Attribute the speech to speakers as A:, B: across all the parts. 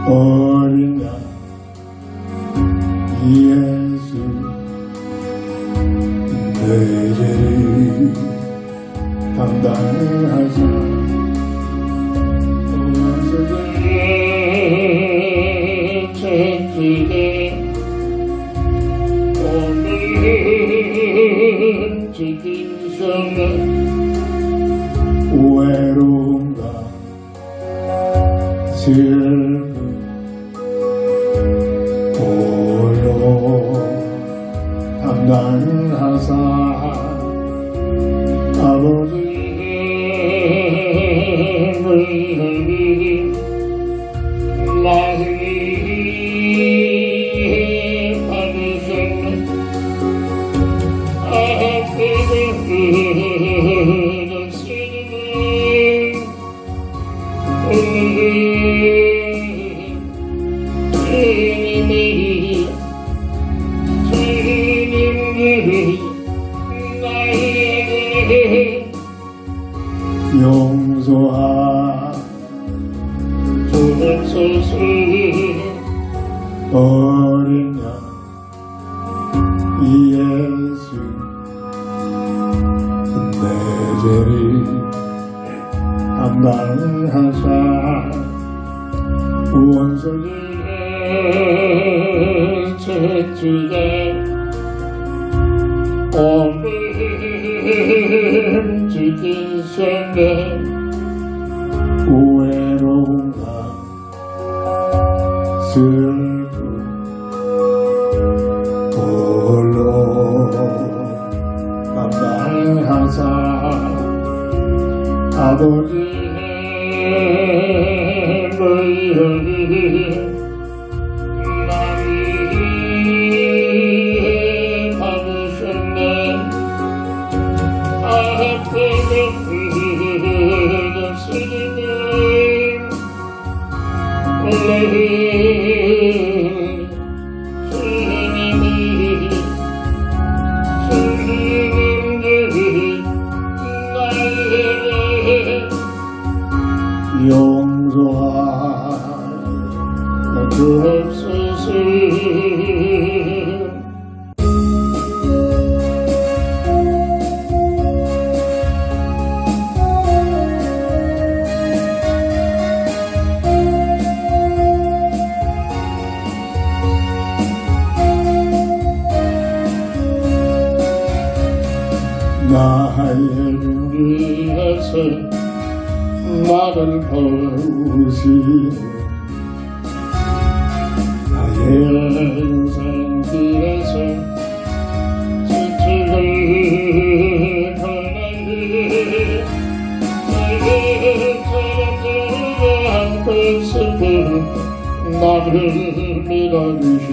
A: 어린 양 예수 내 죄를 담당하사
B: 원수들의 채찍에 오늘 지키셨네.
A: 외로움과 슬픔 홀로 담당하사 아버지의 물들이
B: 마음이 받으셨네. 아프고 주님이 나에게
A: 용서하
B: 주옵소서.
A: 어린 양 예수 내 죄를 담당하사 원수들의
B: 채찍에 오늘 지키셨네.
A: 외로움과 슬픔 홀로 담당하사 아버지의 물들이
B: 나를 받으셨네. 아프고 쓰리는 주님이 나에게
A: 용서하여
B: 주옵소서.
A: 나의
B: 위에서
A: 나를 보시는 나의
B: 인생 길에서 지식을 전하니 내게처럼 그 슬픈 나를 믿어주시.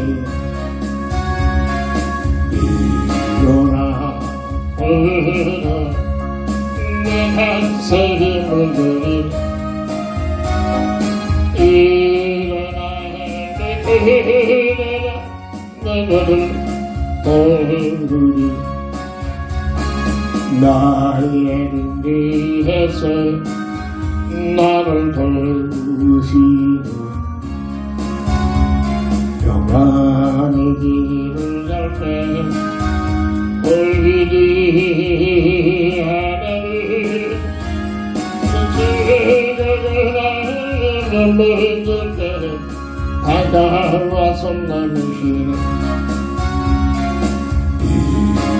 A: 일어나
B: 내가 세계 물들이 일어나 내가를
A: 얼굴이
B: 나의 위에서 나를 도우시는
A: 평안의
B: 길을 갈때 올리기 하나를 지치게 먼저 때는 다가와서 남으시는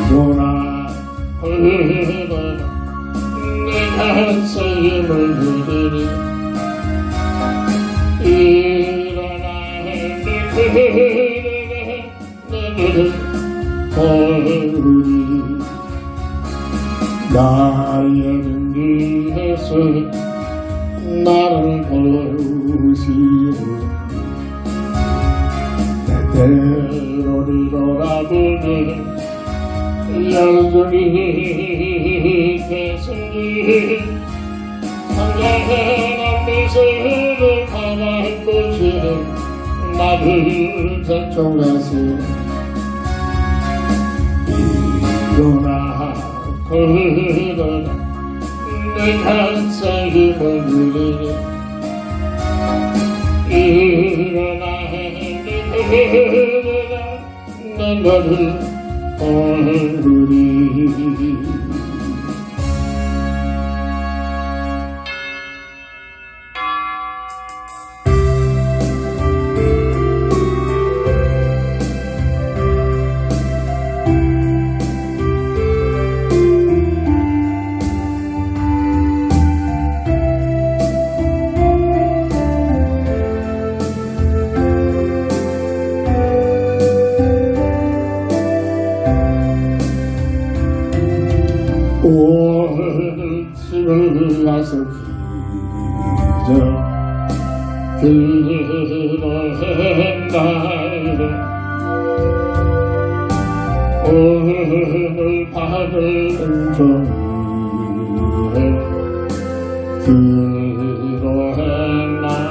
A: 일어나
B: 내가 책임을 지니 일어나 내게를
A: 얼굴이 나의
B: 위에서 나를
A: 보시는
B: 때때로 돌아보니 여전히 계시니 상냥한 미소로 강한 꽃이는 나를
A: 저쪽에서 일어나
B: 일어나 내가 책임을 지니 난 너를 얼굴이 오늘 집을 나서 기도했나요 오늘 밤을 종일 기도했나요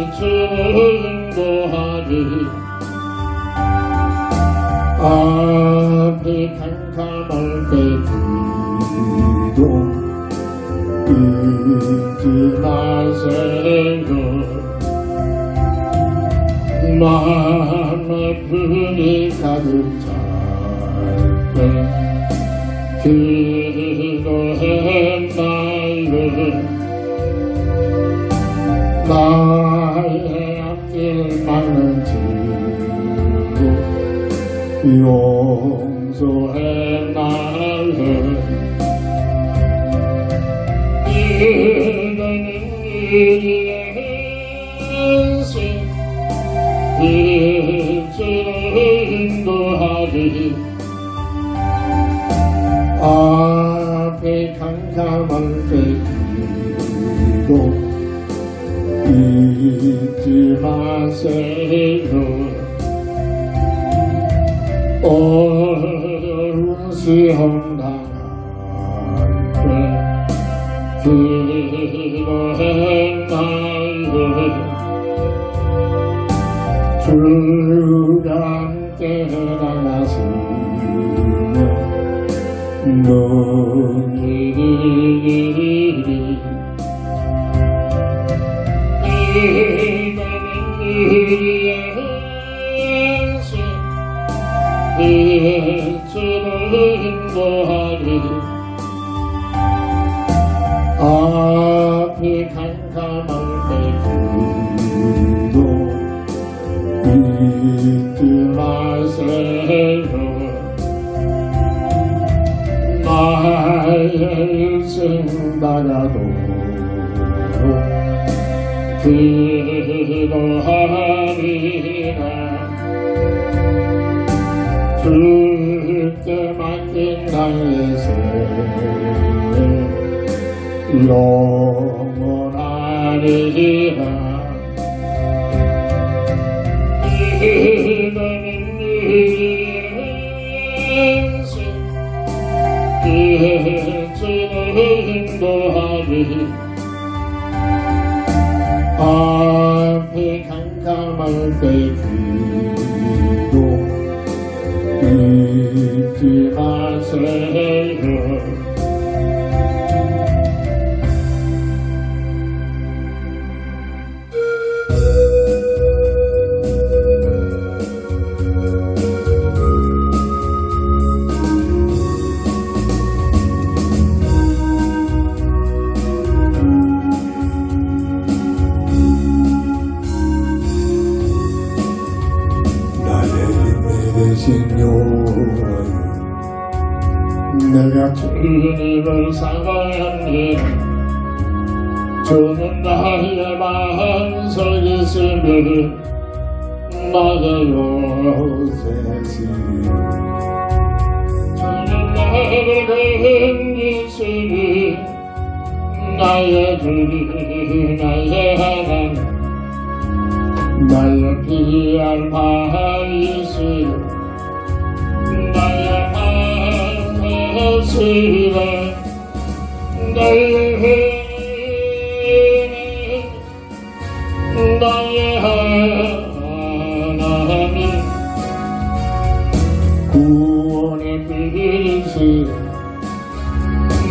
B: 빛을 보하니 앞이 캄캄할 때 기도 잊지 마세요 마음에 분이 가득 찰 때 기도했나요 나의 앞길 막는 친구 용서했나요 이거는 우리의 행신 빛으로 인도하리 앞에 캄캄할 때 기도 잊지 마세요 어려운 시험 당할 때 기도했나요 주가 함께 나가시며 눈이 이거는 우리의 행신 빛으로 인도하리 앞이 캄캄할 때 기도 잊지 마세요 나의 일생 나가도 기도하리라 주께 맡긴 나의 삶 영원하리라 이거는 우리의 행신 빛으로 인도하리 앞이 캄캄할 때 기도 잊지 마세요 내가 주님을 사랑합니다 주는 나의 마음속에 있으면 나의 요새시여 주는 나를 건지시니 나의 주님 나의 하나님 나의 피할 바이시여 나의 마음속에 나의 하나님 구원의 그리스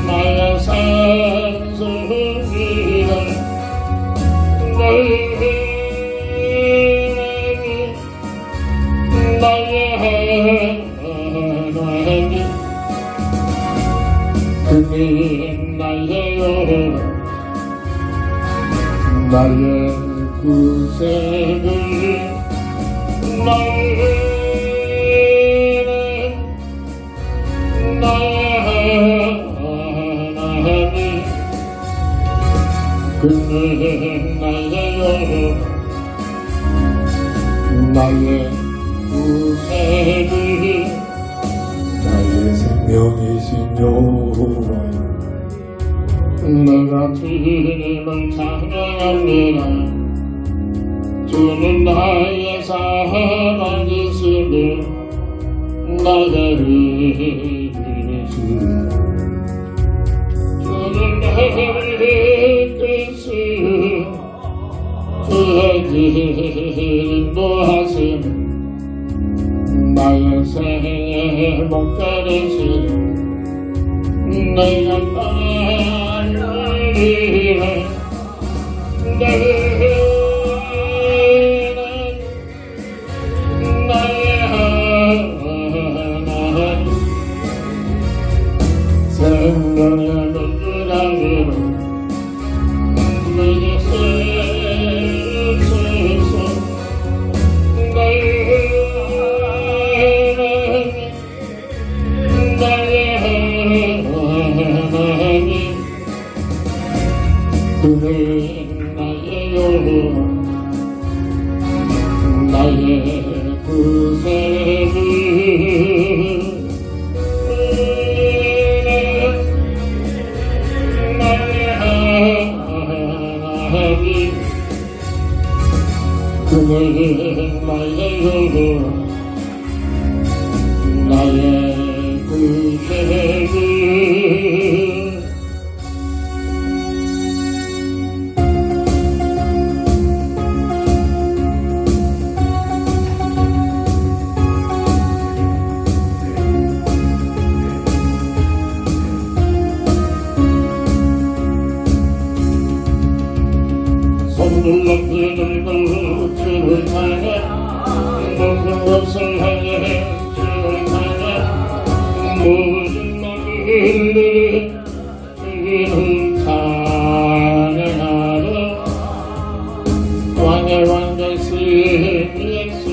B: 나의 산소리를 나의 하나님 그는 나예요 나의 구세를 나의 하나님 그는 나예요 나의 구세를
A: 나의 생명이신 여호와여
B: 내가 주님을 찬양합니다 주는 나의 사랑이시며 나의 의지시며 주는 나를 뜻을 주의 인도하시며 나의 생의 목자리시며 내가 따르리라 나의 하나님 생명의 눈두라기로 내게 쓰소서 나의 하나님 그는 나예요 나의 구세주 나의 하나님 그는 나예요 나의 구세주 손을 높이 들고 주를 향해 모든 것을 향해 주를 향해 모든 말을 주를 찬양하며 왕의 왕 되신 예수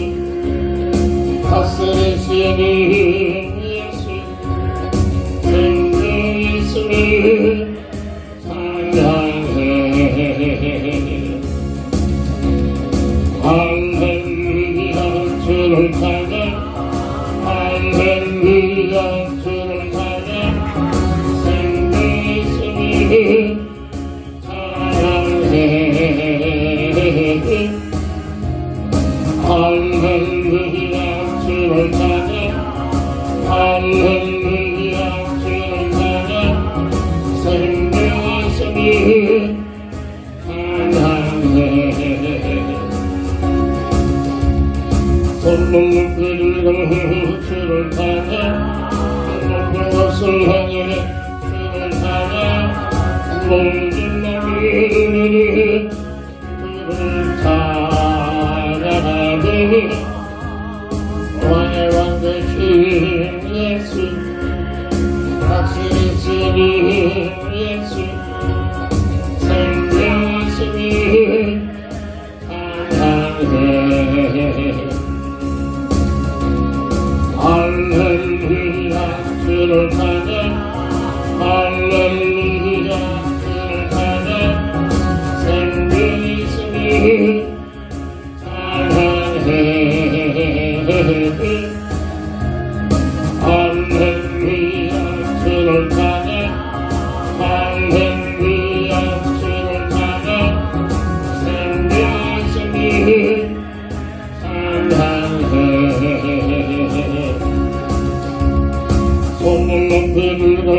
B: 다스리시는 예수 생명 예수를 찬양해 할렐루야 주를 찬양 할렐루야 주를 찬양 생명 예수를 찬양해 할렐루야 주를 찬양 할렐루야 주를 찬양 생명 예수를 찬양해 손을 높이 들고 주를 찬양 모든 것을 향해 주를 찬양 모든 말을 주를 찬양하며 왕의 왕 되신 예수 다스리시는 예수 생명 예수를 찬양해 할렐루야 주를 찬양 할렐루야 주를 찬양 생명 예수를 찬양해 할렐루야 주를 찬양 할렐루야 주를 찬양 생명 예수를 찬양해 손을 높이 들고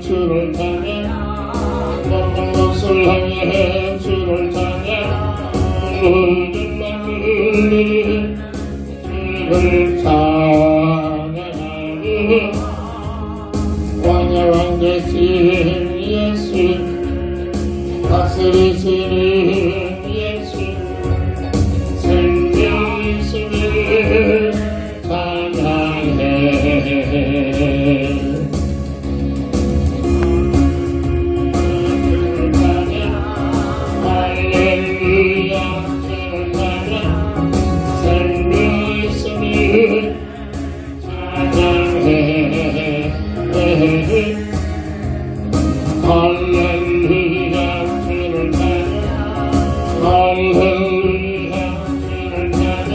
B: 주를 찬양 모든 것을 향해 주를 찬양 모든 말을 주를 찬양하며 왕의 왕 되신 예수 다스리시는 예수 생명이시를 찬양해 할렐루야 생명이시를 찬양해 할렐루야 주를 찬양 할렐루야 주를 찬양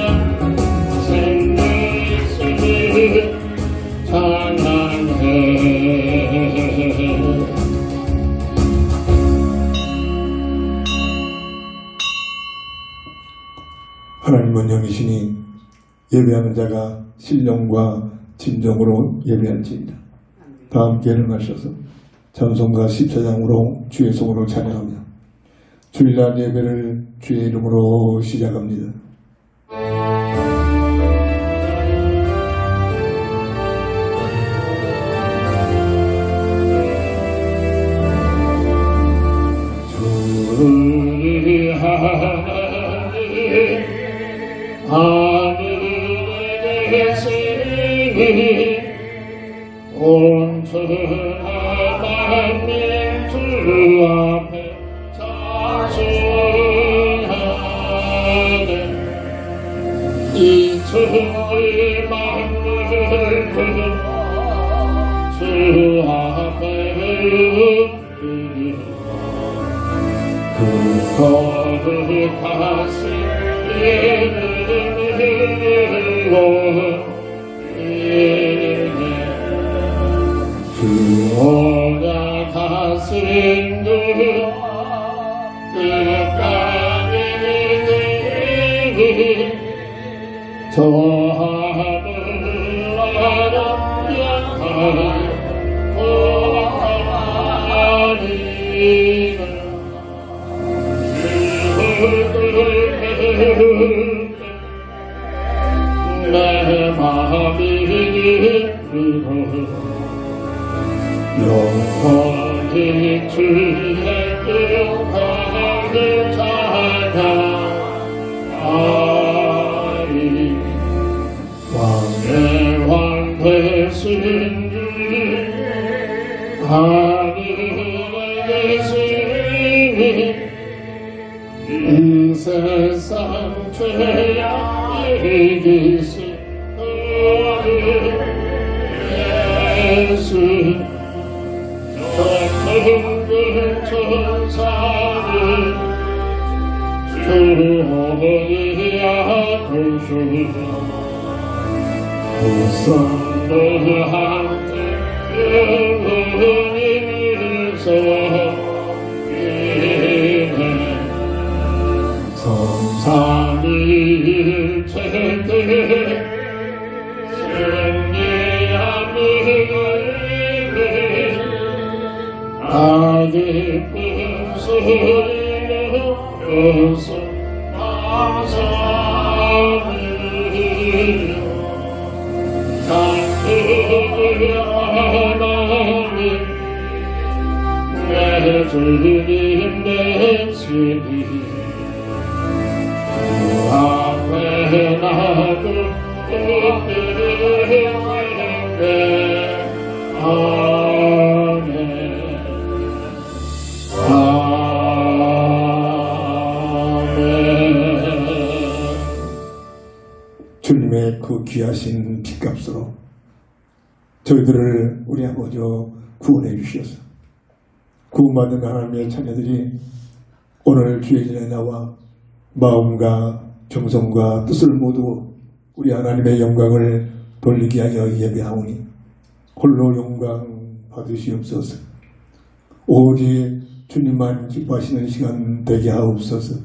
B: 생명이시를 찬양해
A: 하나님은 영이시니 예배하는 자가 신령과 진정으로 예배할지이다. 다 함께 일어나셔서 찬송가 14장으로 주의 성으로 찬양하며 주일날 예배를 주의 이름으로 시작합니다.
B: 주의 하늘에 계시니 온천한 만민 주 앞에 자중하네 이 주의 만물을 주 앞에 엎드리네 그 거룩하신 이름으로 주 오락하신 그 끝까지 저 하늘 아래 영원하리라 내 마음이 영원히 주의 뜻하를 찬양하리 왕의 왕 되신 주 하늘에 계시니 이 세상 죄악 이기신 예수 전능들 천사를 주어야 되시니 우선도 한때 영원히서 삼위일체들 승리하는 아기 꿈소리로 여서 감사하며 찬송을 하나님 내 주님 되시니 주 앞에 나도 엎드리는데 아멘 아멘
A: 주님의 그 귀하신 핏값으로 저희들을 우리 아버지여 구원해 주시옵소서. 구원받는 하나님의 자녀들이 오늘 주의 전에 나와 마음과 정성과 뜻을 모두 우리 하나님의 영광을 돌리게 하여 예배하오니 홀로 영광 받으시옵소서. 오직 주님만 기뻐하시는 시간 되게 하옵소서.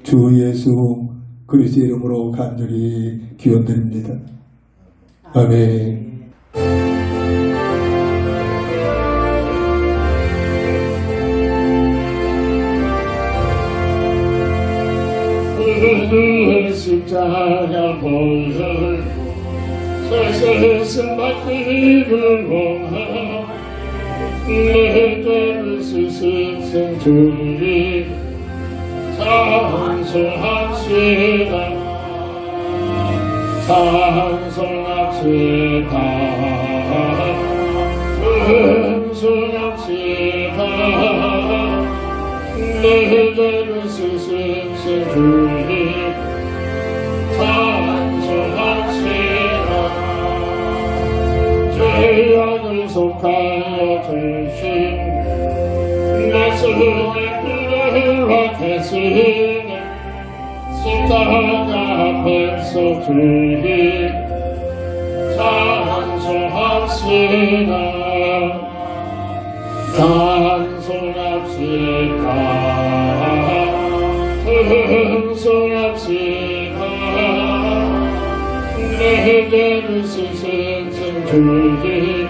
A: 주 예수 그리스도의 이름으로 간절히 기원드립니다. 아멘.
B: 그의 십자가 보혈 세세스 맡기는 공하 내게를 쓰신 주님 찬송합시다 찬송합시다 찬송합시다 내게를 쓰신 주님 찬송합시다 죄악을 속하여 주신 내 승리와 대신 십자가 앞에서 주님 찬송합시다 찬송합시다 찬송합시다 내게를 쓰신 주님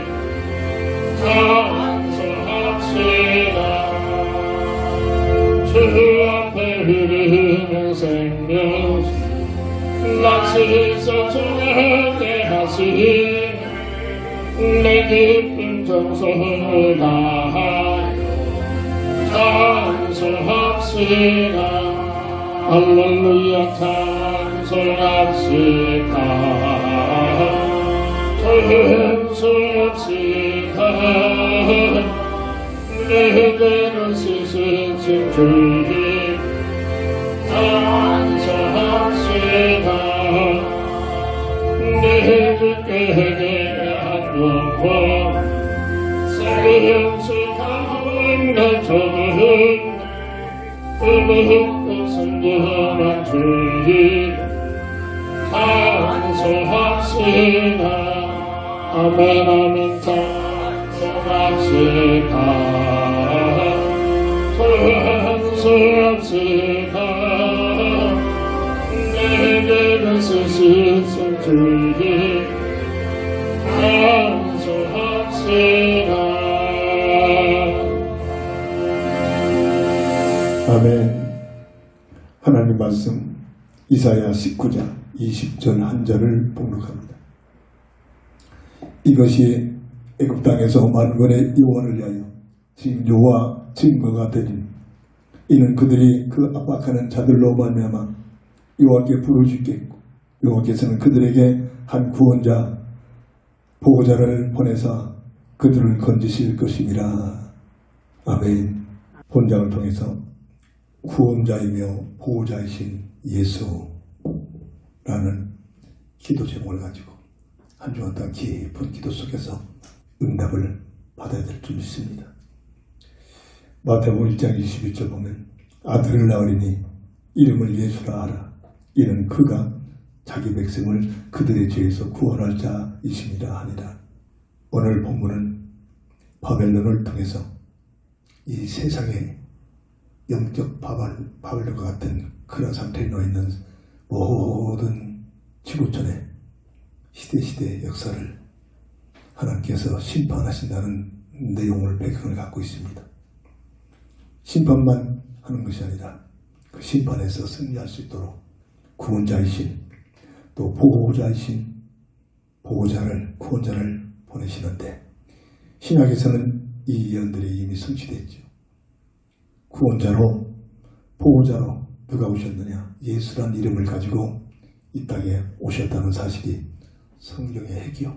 B: 찬송합시다 주 앞에 흐르는 생명 낚시서 주에게 하신 내 깊은 정성을 다하여 찬송합시다 할렐루야 찬송합시다 찬송합시다 내게는 쓰신 주님 찬송합시다 내 주께 한 영혼 생명수 가운데 저는 의롭고 순전한 주님 찬송합시다 아멘 아멘 찬송합시다 찬송합시다 내게는 쓰신 주님 찬송합시다
A: 아멘. 하나님 말씀 이사야 19장 20절 한 절을 봉독합니다. 이것이 애굽 땅에서 만군의 여호와를 위하여 징조와 증거가 되리니 이는 그들이 그 압박하는 자들로 말미암아 여호와께 부르짖겠고 여호와께서는 그들에게 한 구원자 보호자를 보내사 그들을 건지실 것임이라. 아멘. 본장을 통해서 구원자이며 보호자이신 예수라는 기도 제목을 가지고 한 주간 동안 깊은 기도 속에서 응답을 받아야 될 줄 믿습니다. 마태복음 1장 21절 보면 아들을 낳으리니 이름을 예수라 하라. 이는 그가 자기 백성을 그들의 죄에서 구원할 자이심이라 하니라. 오늘 본문은 바벨론을 통해서 이 세상에 영적 바벨론과 같은 그런 상태에 놓여있는 모든 지구촌의 시대 역사를 하나님께서 심판하신다는 내용을 배경을 갖고 있습니다. 심판만 하는 것이 아니라 그 심판에서 승리할 수 있도록 구원자이신 또 보호자이신 구원자를 보내시는데 신약에서는 이 예언들이 이미 성취됐죠. 구원자로 보호자로 누가 오셨느냐? 예수란 이름을 가지고 이 땅에 오셨다는 사실이 성경의 핵이요.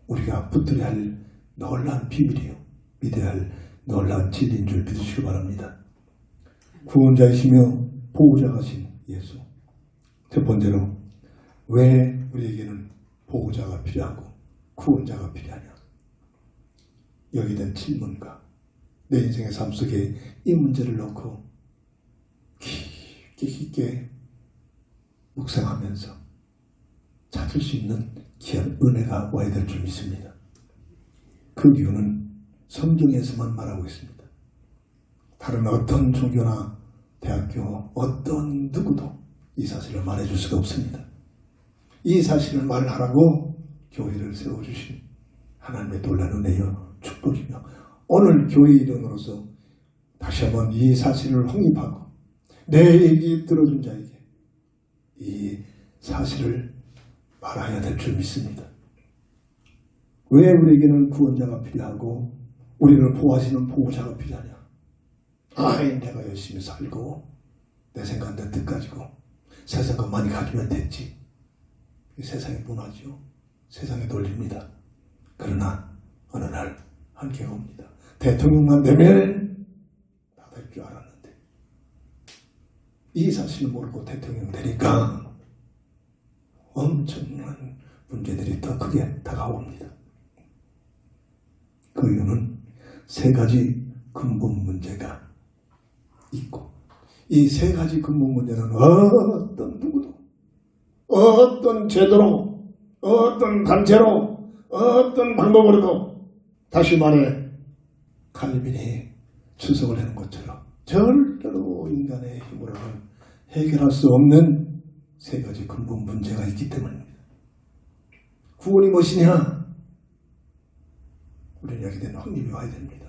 A: 우리가 붙들어야 할 놀라운 비밀이요. 믿어야 할 놀라운 진리인 줄 믿으시기 바랍니다. 구원자이시며 보호자가신 예수. 첫 번째로 왜 우리에게는 보호자가 필요하고 구원자가 필요하냐? 여기에 대한 질문과 내 인생의 삶 속에 이 문제를 놓고 깊게 묵상하면서 찾을 수 있는 귀한 은혜가 와야 될 줄 믿습니다. 그 이유는 성경에서만 말하고 있습니다. 다른 어떤 종교나 대학교 어떤 누구도 이 사실을 말해줄 수가 없습니다. 이 사실을 말하라고 교회를 세워주신 하나님의 놀라운 은혜여 축복이며 오늘 교회 일원으로서 다시 한번 이 사실을 확립하고 내 얘기 들어준 자에게 이 사실을 말해야 될 줄 믿습니다. 왜 우리에게는 구원자가 필요하고 우리를 보호하시는 보호자가 필요하냐? 아이, 내가 열심히 살고 내 생각 내 뜻 가지고 세상 것만이 가지면 됐지. 이 세상의 문화죠. 세상의 논리입니다. 그러나 어느 날 한계가 옵니다. 대통령만 되면 다 될 줄 알았는데 이 사실을 모르고 대통령 되니까 엄청난 문제들이 더 크게 다가옵니다. 그 이유는 세 가지 근본 문제가 있고, 이 세 가지 근본 문제는 어떤 누구도 어떤 제도로 어떤 단체로 어떤 방법으로도, 다시 말해 칼빈이 추석을 해놓은 것처럼 절대로 인간의 힘으로는 해결할 수 없는 세 가지 근본 문제가 있기 때문입니다. 구원이 무엇이냐? 우리는 여기 된 확립이 와야 됩니다.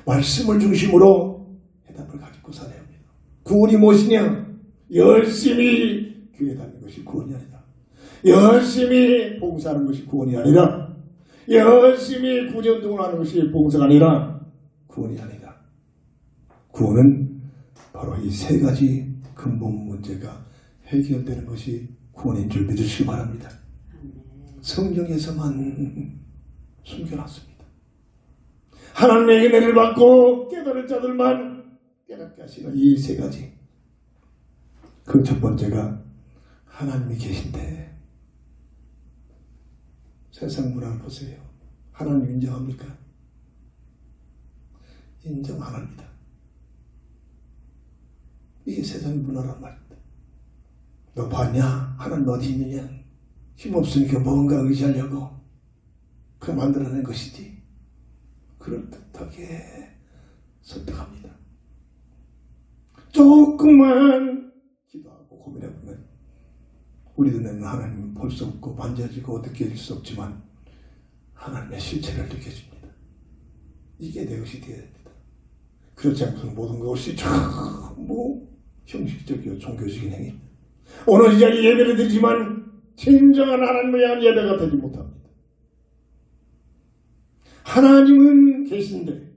A: 말씀을 중심으로 해답을 가지고 살아야 합니다. 구원이 무엇이냐? 열심히 교회 다니는 것이 구원이 아니라, 열심히 봉사하는 것이 구원이 아니라, 열심히 구제운동을 하는 것이 봉사가 아니라 구원이 아니다. 구원은 바로 이 세 가지 근본 문제가 해결되는 것이 구원인 줄 믿으시기 바랍니다. 성경에서만 숨겨놨습니다. 하나님의 은혜를 받고 깨달을 자들만 깨닫게 하시는 이 세 가지. 그 첫 번째가 하나님이 계신데, 세상 문화를 보세요. 하나님 인정합니까? 인정 안 합니다. 이게 세상 문화란 말입니다. 너 봤냐? 하나님 어디 있느냐? 힘없으니까 뭔가 의지하려고 그 만들어낸 것이지. 그럴듯하게 설득합니다. 조금만 기도하고 고민해보면 우리 눈에는 하나님은 볼 수 없고 만져지고 느껴질 수 없지만 하나님의 실체를 느껴집니다. 이게 내 것이 되어야 됩니다. 그렇지 않고서 모든 것이 전부 형식적이고 종교적인 행위. 오늘 이 자리에 예배를 드리지만 진정한 하나님을 향한 예배가 되지 못합니다. 하나님은 계신데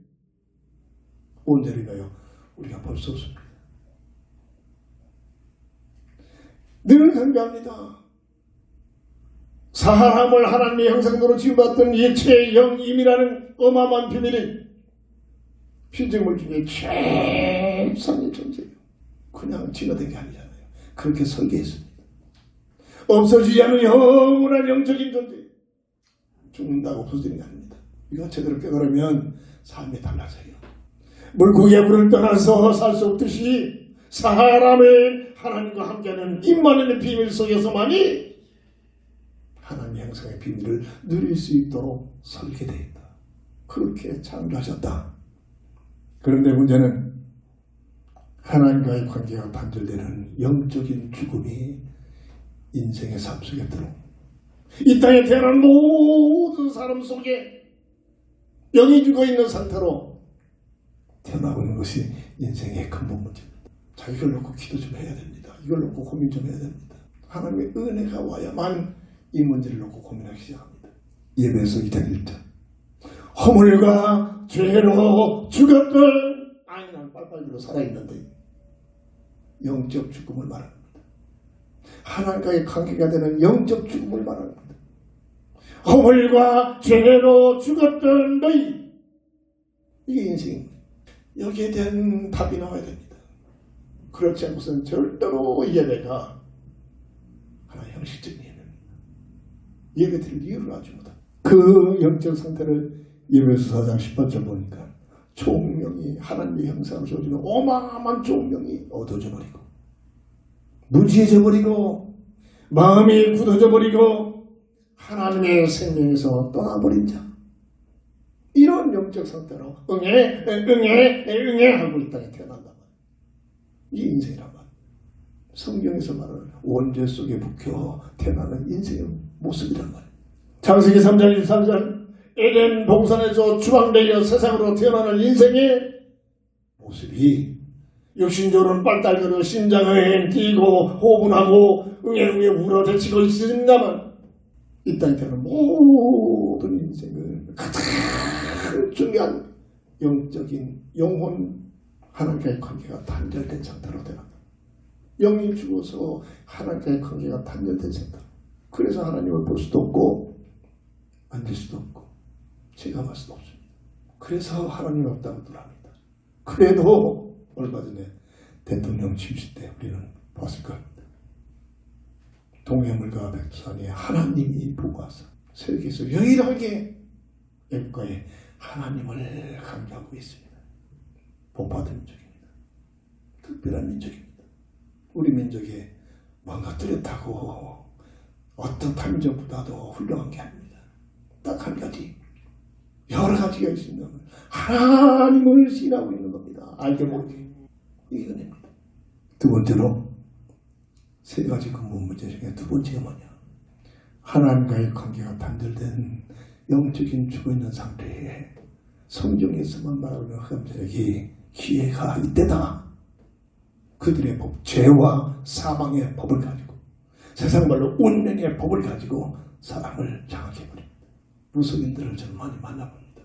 A: 언제리가요? 우리가 볼 수 없습니다. 늘 강조합니다. 사람을 하나님의 형상대로 지음받던 예체의 영임이라는 어마어마한 비밀이 피조물 중에 최상의 존재예요. 그냥 진화된 게 아니잖아요. 그렇게 설계했습니다. 없어지지 않은 영원한 영적인 존재. 죽는다고 없어지는 게 아닙니다. 이거 제대로 깨달으면 삶이 달라져요. 물고기의 물을 떠나서 살 수 없듯이 사람의 하나님과 함께하는 임마누엘의 비밀 속에서만이 하나님의 형상의 비밀을 누릴 수 있도록 설계되어 있다. 그렇게 창조하셨다. 그런데 문제는 하나님과의 관계가 단절되는 영적인 죽음이 인생의 삶 속에 들어옵니다. 이 땅에 태어난 모든 사람 속에 영이 죽어있는 상태로 태어나고 있는 것이 인생의 근본 문제입니다. 자, 이걸 놓고 기도 좀 해야 됩니다. 이걸 놓고 고민 좀 해야 됩니다. 하나님의 은혜가 와야만 이 문제를 놓고 고민하기 시작합니다. 예배에서 2장 1절 허물과 죄로 죽었던, 아니 난 빨빨기로 살아있는데, 영적 죽음을 말합니다. 하나님과의 관계가 되는 영적 죽음을 말합니다. 허물과 죄로 죽었던 너희, 이게 인생입니다. 여기에 대한 답이 나와야 됩니다. 그렇지 않고서는 절대로 예배가 하나 형식적인 예배입니다. 예배 드릴 이유를 알지 못합니다. 그 영적 상태를 예배서 4장 18절 보니까 총명이 하나님의 형상을 조지는 어마어마한 총명이 어두워져 버리고 무지해져 버리고 마음이 굳어져 버리고 하나님의 생명에서 떠나버린 자, 이런 영적 상태로 응애 하고 이 땅에 태어난단 말이에요. 이게 인생이란 말이에요. 성경에서 말하는 원죄 속에 묵혀 태어나는 인생의 모습이란 말이에요. 창세기 3장 23절 에덴 동산에서 추방되어 세상으로 태어나는 인생의 모습이 육신적으로는 빨달거려 심장을 뛰고 호분하고 응애 울어대치고 있습니다만 이 땅에 태어난 모든 인생을 가장 중요한 영적인 영혼 하나님과의 관계가 단절된 상태로 되어간다. 영이 죽어서 하나님과의 관계가 단절된 상태. 그래서 하나님을 볼 수도 없고 만질 수도 없고 체감할 수도 없습니다. 그래서 하나님이 없다고들 합니다. 그래도 얼마 전에 대통령 침실 때 우리는 봤을 겁니다. 동해물과 백두산에 하나님이 보고 와서 세계에서 유일하게 애국가에 하나님을 강조하고 있습니다. 복받은 민족입니다. 특별한 민족입니다. 우리 민족에 뭔가 뚜렷하고 어떤 민족보다도 훌륭한 게 아닙니다. 딱 한 가지, 여러 가지가 있습니다. 하나님을 신하고 있는 겁니다. 알게 모르게. 이게 은혜입니다. 두 번째로, 세 가지 근본 문제 중에 두 번째가 뭐냐? 하나님과의 관계가 단절된 영적인 죽어있는 상태에 성경에서만 말하고 있는 흑암자에게 기회가 이때다. 그들의 법, 죄와 사망의 법을 가지고, 세상 말로 운명의 법을 가지고 사람을 장악해버립니다. 무속인들을 저는 많이 만나봅니다.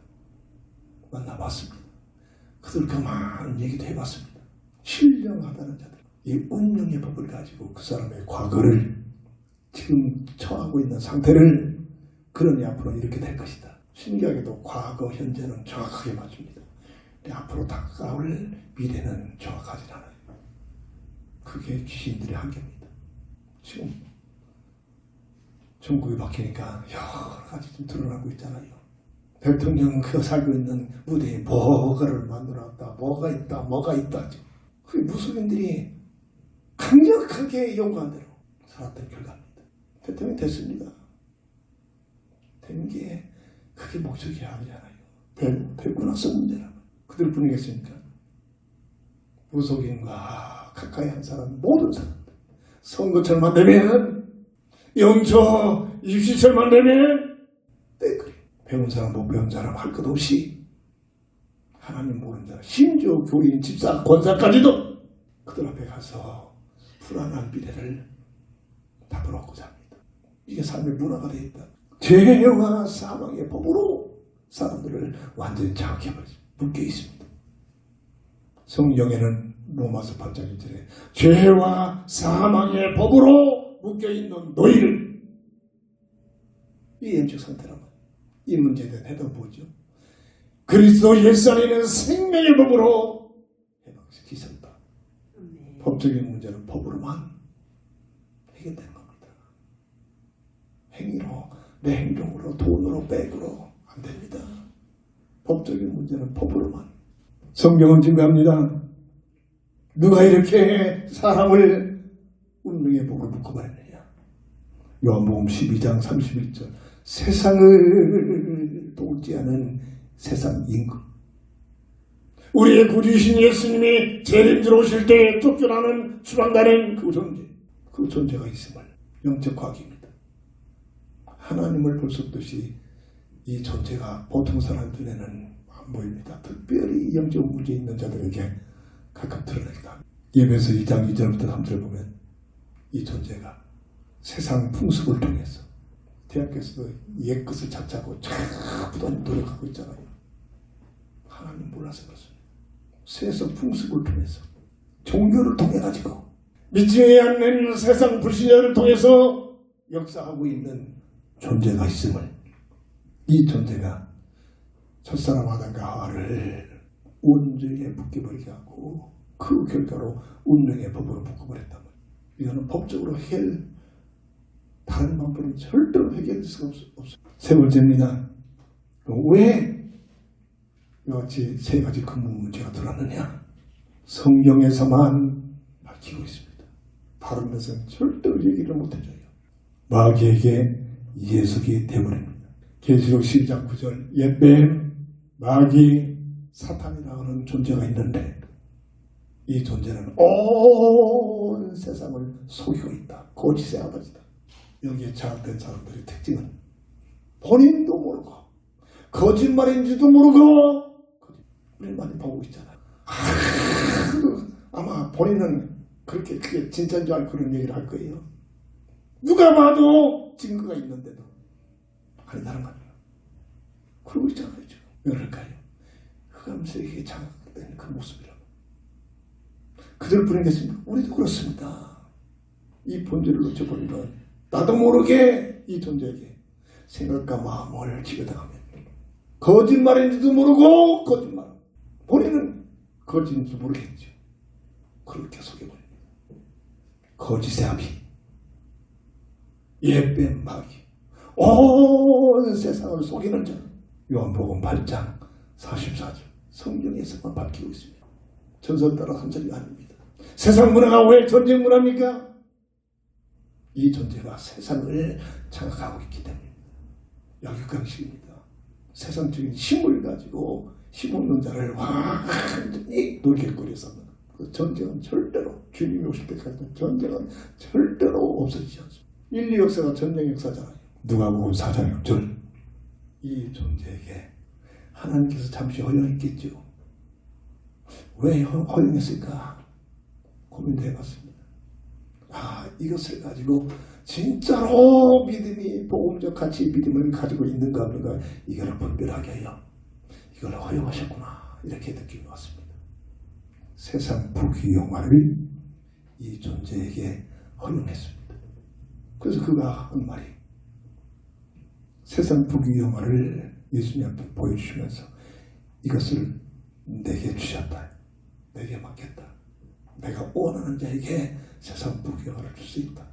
A: 만나봤습니다. 그들과 많은 얘기도 해봤습니다. 신령하다는 자들, 이 운명의 법을 가지고 그 사람의 과거를, 지금 처하고 있는 상태를, 그러니 앞으로 이렇게 될 것이다. 신기하게도 과거, 현재는 정확하게 맞춥니다. 근데 앞으로 다가올 미래는 정확하지 않아요. 그게 귀신들의 한계입니다. 지금 전국이 바뀌니까 여러 가지 좀 드러나고 있잖아요. 대통령 그 살고 있는 무대에 뭐가를 만들어놨다, 뭐가 있다. 그 무슬림들이 강력하게 요구한 대로 살았던 결과입니다. 대통령이 됐습니다. 된 게 그게 목적이 아니잖아요. 되고 나서 문제라면 그들 뿐이겠습니까? 무속인과 가까이 한 사람, 모든 사람들, 선거철만 되면, 영처 입시철만 되면 떼거리. 배운 사람 못 배운 사람 할 것 없이 하나님 모르는 사람, 심지어 교인, 집사, 권사까지도 그들 앞에 가서 불안한 미래를 답으로하고자 합니다. 이게 삶의 문화가 되어 있다. 죄와 사망의 법으로 사람들을 완전히 장악해버리죠. 묶여 있습니다. 성경에는 로마서 8장 1절에 죄와 사망의 법으로 묶여있는 너희를, 이 영적 상태란 말이에요. 이 문제에 대한 해답은 뭐죠? 그리스도 예수 안에 있는 생명의 법으로 해방시키셨다. 법적인 문제는 법으로만 해결되는 겁니다. 행위로, 내 행동으로, 돈으로, 백으로 안 됩니다. 법적인 문제는 법으로만. 성경은 증거합니다. 누가 이렇게 사람을 운명의 복을 묶어버렸느냐. 요한복음 12장 31절. 세상을 돕지 않은 세상 임금. 우리의 구주이신 예수님이 재림주로 오실 때 쫓겨나는 추방가는 그 존재가 있음을, 영적 과학입니다. 하나님을 볼 수 없듯이 이 존재가 보통 사람 눈에는 안 보입니다. 특별히 영적 문제 있는 자들에게 가끔 드러나기도 합니다. 예배서 2장 2절부터 3절 보면 이 존재가 세상 풍습을 통해서, 대학교에서도 옛것을 찾자고 전부 노력하고 있잖아요. 하나님 몰라서 그렇습니다. 세상 풍습을 통해서, 종교를 통해 가지고, 믿지 않는 세상 불신자를 통해서 역사하고 있는 존재가 있음을, 이 존재가 첫사람 아담과 하와를 온전히 묶여버리게 하고 그 결과로 운명의 법으로 묶어버렸단 말이에요. 이거는 법적으로 다른 방법은 절대로 해결될 수가 없어요. 세 번째입니다. 왜 이같이 세 가지 근본 문제가 들어왔느냐? 성경에서만 밝히고 있습니다. 다른 데서는 절대로 얘기를 못해줘요. 마귀에게 예속이 되어버립니다. 계시록 12장 9절, 옛뱀, 마귀, 사탄이라고 하는 존재가 있는데 이 존재는 온 세상을 속이고 있다. 거짓의 아버지다. 여기에 장악된 사람들의 특징은 본인도 모르고 거짓말인지도 모르고 우리 많이 보고 있잖아요. 아마 본인은 그렇게 그게 진짜인 줄 알고 그런 얘기를 할 거예요. 누가 봐도 증거가 있는데도 아니다는 겁니다. 그러고 있잖아요. 지금. 왜 그럴까요? 흑암색이 장악된 그 모습이라고. 그들 뿐이겠습니까? 우리도 그렇습니다. 이 본질을 놓쳐버리면 나도 모르게 이 존재에게 생각과 마음을 지배당하면 거짓말인지도 모르고 거짓말, 본인은 거짓인지 모르겠죠. 그렇게 속여버립니다. 거짓의 아비, 예뱀 마귀, 온 세상을 속이는 자. 요한복음 8장 44절 성경에서만 밝히고 있습니다. 전설 따라 한절이 아닙니다. 세상 문화가 왜 전쟁 문화입니까? 이 존재가 세상을 장악하고 있기 때문입니다. 약육강식입니다. 세상적인 힘을 가지고 힘없는 자를 완전히 놀길거리에서 그 전쟁은 절대로 주님이 오실 때까지는 전쟁은 절대로 없어지지 않습니다. 인류 역사가 전쟁 역사잖아요. 누가복음 4장 6절 이 존재에게 하나님께서 잠시 허용했겠죠. 왜 허용했을까? 고민도 해봤습니다. 이것을 가지고 진짜로 믿음이 복음적 가치 믿음을 가지고 있는가 없는가 이걸 분별하게 해요. 이걸 허용하셨구나 이렇게 느낌이 왔습니다. 세상 부귀영화를 이 존재에게 허용했습니다. 그래서 그가 한 말이 세상 부귀영화를 예수님 앞에 보여주시면서 이것을 내게 주셨다. 내게 맡겼다. 내가 원하는 자에게 세상 부귀영화를 줄 수 있다.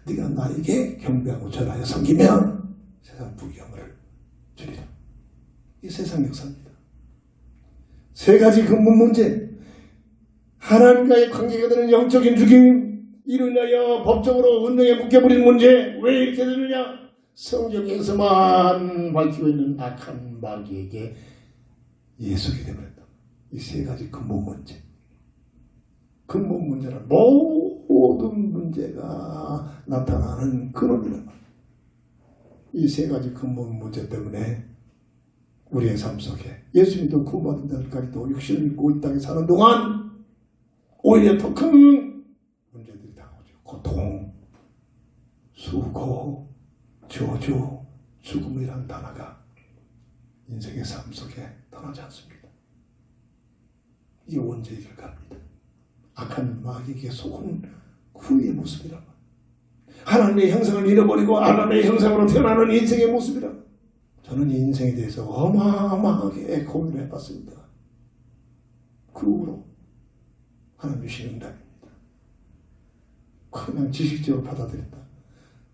A: 네가 나에게 경배하고 절하여 섬기면 세상 부귀영화를 주리라. 이 세상 역사입니다. 세 가지 근본 문제. 하나님과의 관계가 되는 영적인 죽임, 이로 인하여 법적으로 운명에 묶여버린 문제. 왜 이렇게 되느냐? 성경에서만 밝히고 있는 악한 마귀에게 예속이 되어버렸다. 이 세 가지 근본 문제. 근본 문제는 모든 문제가 나타나는 근원이란 말이에요. 이 세 가지 근본 문제 때문에 우리의 삶 속에 예수 믿어 구원받은 자들까지도 육신을 입고 이 땅에 사는 동안 오히려 더 큰 문제들이 다가오죠. 고통, 수고, 저주, 죽음이라는 단어가 인생의 삶 속에 떠나지 않습니다. 이게 원죄의 결과입니다. 악한 마귀에게 속은 후의 모습이라. 하나님의 형상을 잃어버리고 하나님의 형상으로 태어나는 인생의 모습이라. 저는 이 인생에 대해서 어마어마하게 고민을 해봤습니다. 그 후로 하나님 주신 응답입니다. 그냥 지식적으로 받아들였다.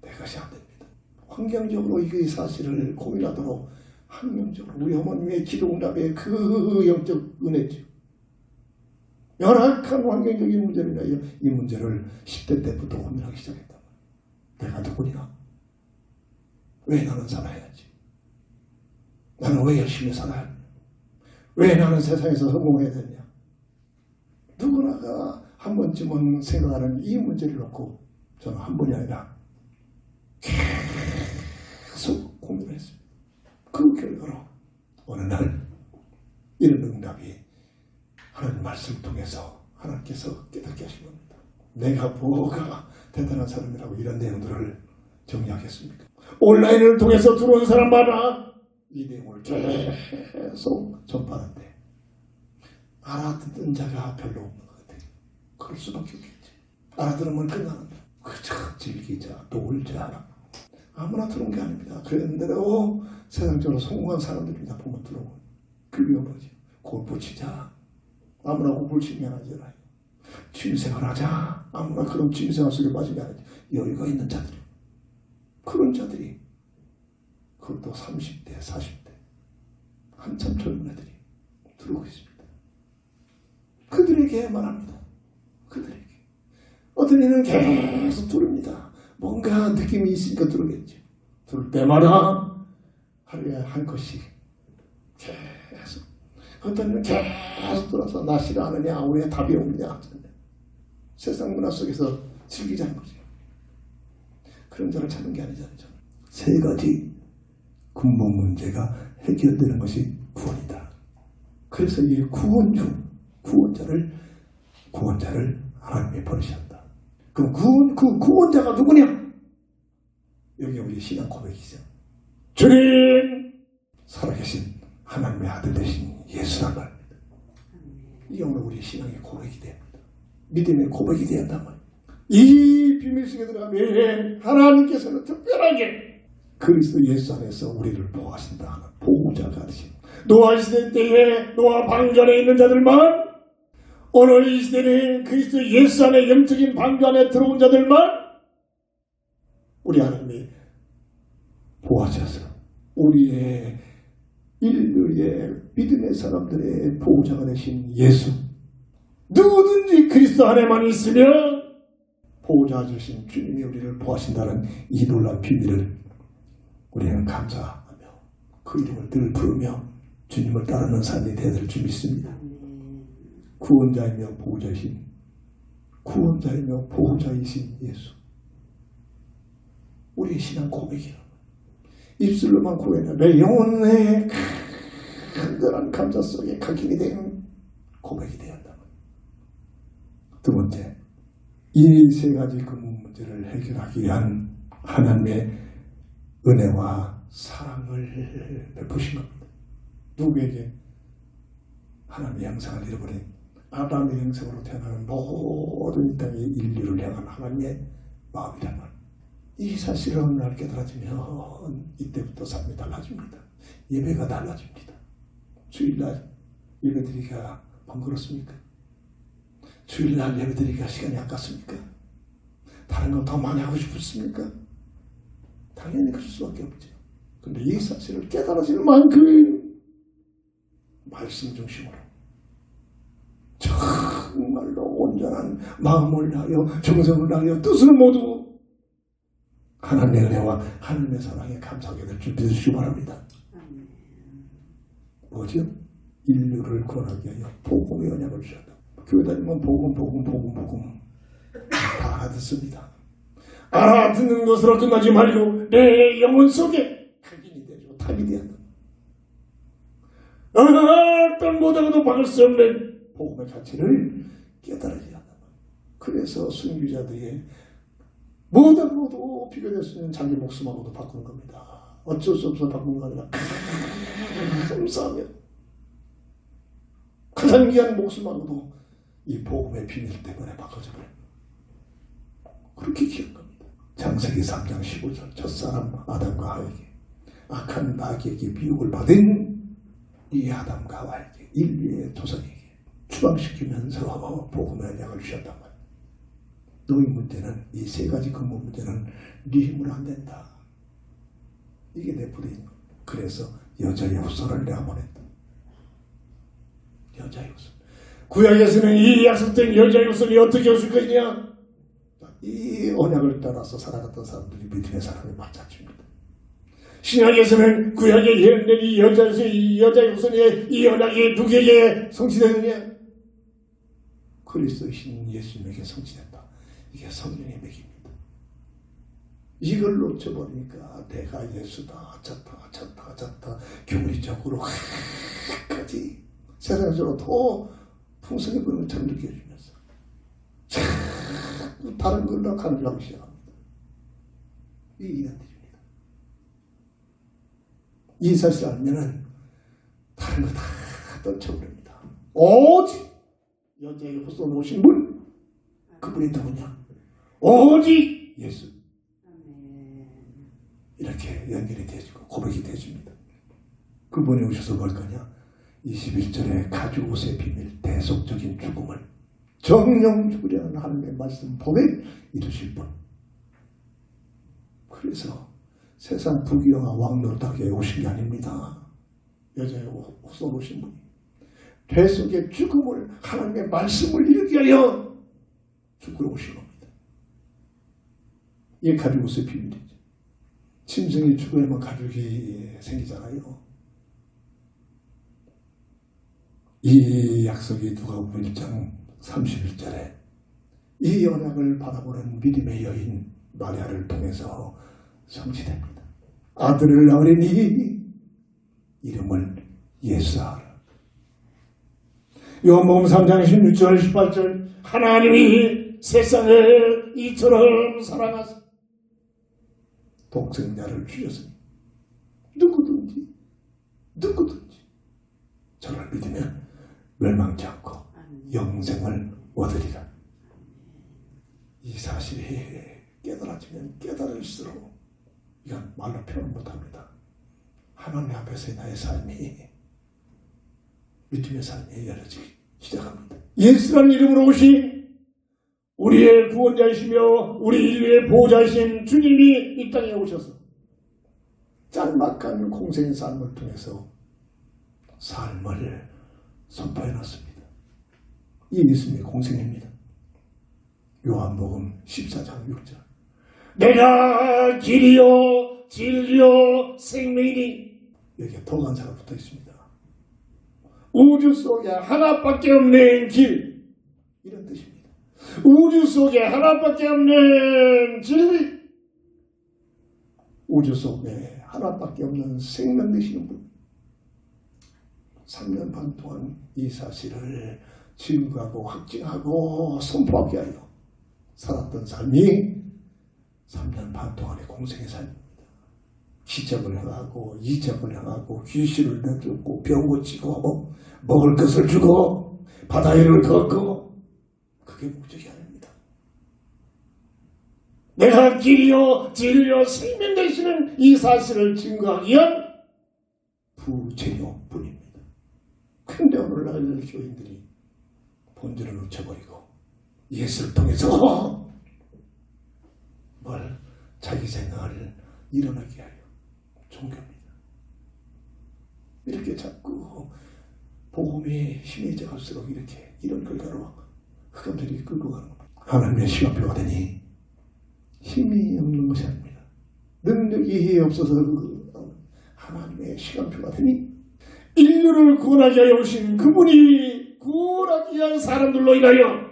A: 내 것이 안 됩니다. 환경적으로 이 사실을 고민하도록 환경적으로 우리 어머님의 기도 응답의 그 영적 은혜죠. 열악한 환경적인 문제를 위하여 이 문제를 10대 때부터 고민하기 시작했다. 내가 누구냐? 왜 나는 살아야지? 나는 왜 열심히 살아야 하냐? 왜 나는 세상에서 성공해야 되냐? 누구나가 한 번쯤은 생각하는 이 문제를 놓고 저는 한 번이 아니라 계속 고민을 했습니다. 그 결과로 어느 날 이런 응답이 하나님 말씀을 통해서 하나님께서 깨닫게 하신 겁니다. 내가 뭐가 대단한 사람이라고 이런 내용들을 정리하겠습니까? 온라인을 통해서 들어온 사람마다 이 내용을 계속 전파하는데 알아듣는 자가 별로 없는 것 같아요. 그럴 수밖에 없겠지. 알아들으면 끝나는 거야. 그저 즐기자, 놀자. 아무나 들어온 게 아닙니다. 그런데도 세상적으로 성공한 사람들입니다. 보면 들어오고. 그 위험하지. 골프 치자. 아무나 골프를 치면 안 하잖아요. 취미생활 하자. 아무나 그런 취미생활 속에 빠지면 안 하지. 여유가 있는 자들. 그런 자들이 그것도 30대, 40대 한참 젊은 애들이 들어오고 있습니다. 그들에게 말합니다. 그들에게. 어떤 이는 계속 들읍니다. 뭔가 느낌이 있으니까 들으겠죠. 들을 때마다 하루에 한 컷씩 계속. 어떤 이는 계속 들어서 나 싫어하느냐, 왜 답이 없느냐. 세상 문화 속에서 즐기자는 거죠. 그런 자를 찾는 게 아니잖아요. 저는. 세 가지 근본 문제가 해결되는 것이 구원이다. 그래서 이 구원자를 하나님이 보내셨다. 그럼 그 구원자가 누구냐? 여기 우리 신앙 고백이죠. 주님! 살아계신 하나님의 아들 되신 예수란 말입니다. 이게 오늘 우리 신앙의 고백이 됩니다. 믿음의 고백이 되었단 말입니다. 이 비밀 속에 들어가면 하나님께서는 특별하게 그리스도 예수 안에서 우리를 보호하신다 하는 보호자가 되신 노아 시대 때에 노아 방전에 있는 자들만, 오늘 이 시대는 그리스도 예수 안에 영적인 방주 안에 들어온 자들만 우리 하나님이 보호하셔서 우리의 인류의 믿음의 사람들의 보호자가 되신 예수, 누구든지 그리스도 안에만 있으면 보호자 되신 주님이 우리를 보호하신다는 이 놀라운 비밀을 우리는 감사하며 그 이름을 늘 부르며 주님을 따르는 삶이 되어질 줄 믿습니다. 구원자이며 보호자이신, 구원자이며 보호자이신 예수, 우리의 신앙 고백이라. 입술로만 고백하며 내 영혼의 간절한 감사 속에 각인이 된 고백이 되었다. 두 번째, 이 세 가지 근본 문제를 해결하기 위한 하나님의 은혜와 사랑을 베푸신 겁니다. 누구에게? 하나님의 형상을 잃어버린 아담의 형상으로 태어나는 모든 이 땅의 인류를 향한 하나님의 마음이란 말. 이 사실을 어느 날 깨달아지면 이때부터 삶이 달라집니다. 예배가 달라집니다. 주일날 예배드리기가 번거롭습니까? 주일날 예배드리기가 시간이 아깝습니까? 다른 거 더 많이 하고 싶습니까? 당연히 그럴 수밖에 없죠. 그런데 이 사실을 깨달아질 만큼 말씀 중심으로 정말로 온전한 마음을 다하여 정성을 다하여 뜻을 모두 하나님의 은혜와 하나님의 사랑에 감사하게 될 줄 믿으시기 바랍니다. 뭐죠? 인류를 구원하기 위하여 복음의 언약을 주셨다. 교회 다니면 복음 다 알아듣습니다. 알아듣는 것으로 끝나지 말고 내 영혼 속에 각인이 되죠. 탑이 되었다. 어떤 보다가도 막을 수 없는 복음의 가치를 깨달아야 한다. 그래서 순교자들이 뭐다가도 비교될 수 있는 자기 목숨하고도 바꾸는 겁니다. 어쩔 수 없어 바꾸는 거 아니라 감사하며 가장 귀한 목숨하고도 이 복음의 비밀 때문에 바꿔져 버립니다. 그렇게 귀한 겁니다. 창세기 3장 15절 첫사람 아담과 하와에게 악한 나귀에게 미혹을 받은 이 아담과 하와에게 인류의 조상에게 추방시키면서 복음의 언약을 주셨단 말이에요. 너희 문제는 이 세 가지 근본 문제는 네 힘으로 안 된다. 이게 내 뿌리인 거예요. 그래서 여자의 후손을 내가 보냈다. 여자의 후손. 구약에서는 이 약속된 여자의 후손이 어떻게 오실 것이냐? 이 언약을 따라서 살아갔던 사람들이 믿음의 사람이 맞아집니다. 신약에서는 구약에 예언된 이 여자의 후손의 이 언약이 누구에게 성취되느냐? 그리스도이신 예수님에게 성취된다. 이게 성령의 맥입니다. 이걸 놓쳐버리니까 내가 예수다 졌다 교리적으로 끝까지 세상적으로 더 풍성해 보이는 것처럼 느껴지면서 자꾸 다른 걸로 가nu려고 시작합니다. 이게 이단들입니다. 이 사실 알면은 다른 거 다 떨쳐버립니다. 오직 여자에게 후손 오신 분, 그분이 누구냐? 오직 예수. 이렇게 연결이 되어지고 고백이 되어집니다. 그분이 오셔서 뭘 거냐? 21절에 가죽 옷의 비밀, 대속적인 죽음을 정령 죽으려는 하나님의 말씀 법에 이루실 분. 그래서 세상 부귀영화 왕노릇하게 오신 게 아닙니다. 여자의 후손 오신 분이 대속의 죽음을 하나님의 말씀을 이루기 위하여 죽으러 오신 겁니다. 이게 가죽 옷의 비밀이죠. 짐승이 죽어야만 가죽이 생기잖아요. 이 약속이 누가복음 1장 31절에 이 언약을 바라보는 믿음의 여인 마리아를 통해서 성취됩니다. 아들을 낳으리니 이름을 예수하라. 요한복음 3장 16절 18절 하나님이 세상을 이처럼 사랑하사 독생자를 주셨으니 누구든지 저를 믿으면 멸망치 않고 영생을 얻으리라. 이 사실이 깨달아지면 깨달을수록 이건 말로 표현 못합니다. 하나님 앞에서의 나의 삶이 믿음의 삶이 열어지기 시작합니다. 예수라는 이름으로 오신 우리의 구원자이시며 우리 인류의 보호자이신 주님이 이 땅에 오셔서 짤막한 공생의 삶을 통해서 삶을 선포해 놨습니다. 이 예수님의 공생입니다. 요한복음 14장 6절. 내가 길이요 진리요 생명이니. 여기에 더 간사가 붙어 있습니다. 우주 속에 하나밖에 없는 길, 이런 뜻입니다. 우주 속에 하나밖에 없는 진리, 우주 속에 하나밖에 없는 생명 되시는 분. 3년 반 동안 이 사실을 증거하고 확증하고 선포하게 하여 살았던 삶이 3년 반 동안의 공생의 삶입니다. 기적을 행하고 이적을 행하고 귀신을 내쫓고 병 고치고 먹을 것을 주고 바다 위를 걷고, 그게 목적이 아닙니다. 내가 길이요 진리요 생명 되시는 이 사실을 증거하기 위한 부재료뿐입니다. 근데 오늘날 교인들이 본질을 놓쳐버리고 예수를 통해서 뭘 자기 생각을 일어나게 하여 종교입니다. 이렇게 자꾸 복음이 심해져 갈수록 이렇게 이런 결과로 흑암들이 끌고 가는 겁니다. 하나님의 시간표가 되니 힘이 없는 것이 아닙니다. 능력이 없어서 하나님의 시간표가 되니 인류를 구원하기 위하여 오신 그분이 구원하기 위한 사람들로 인하여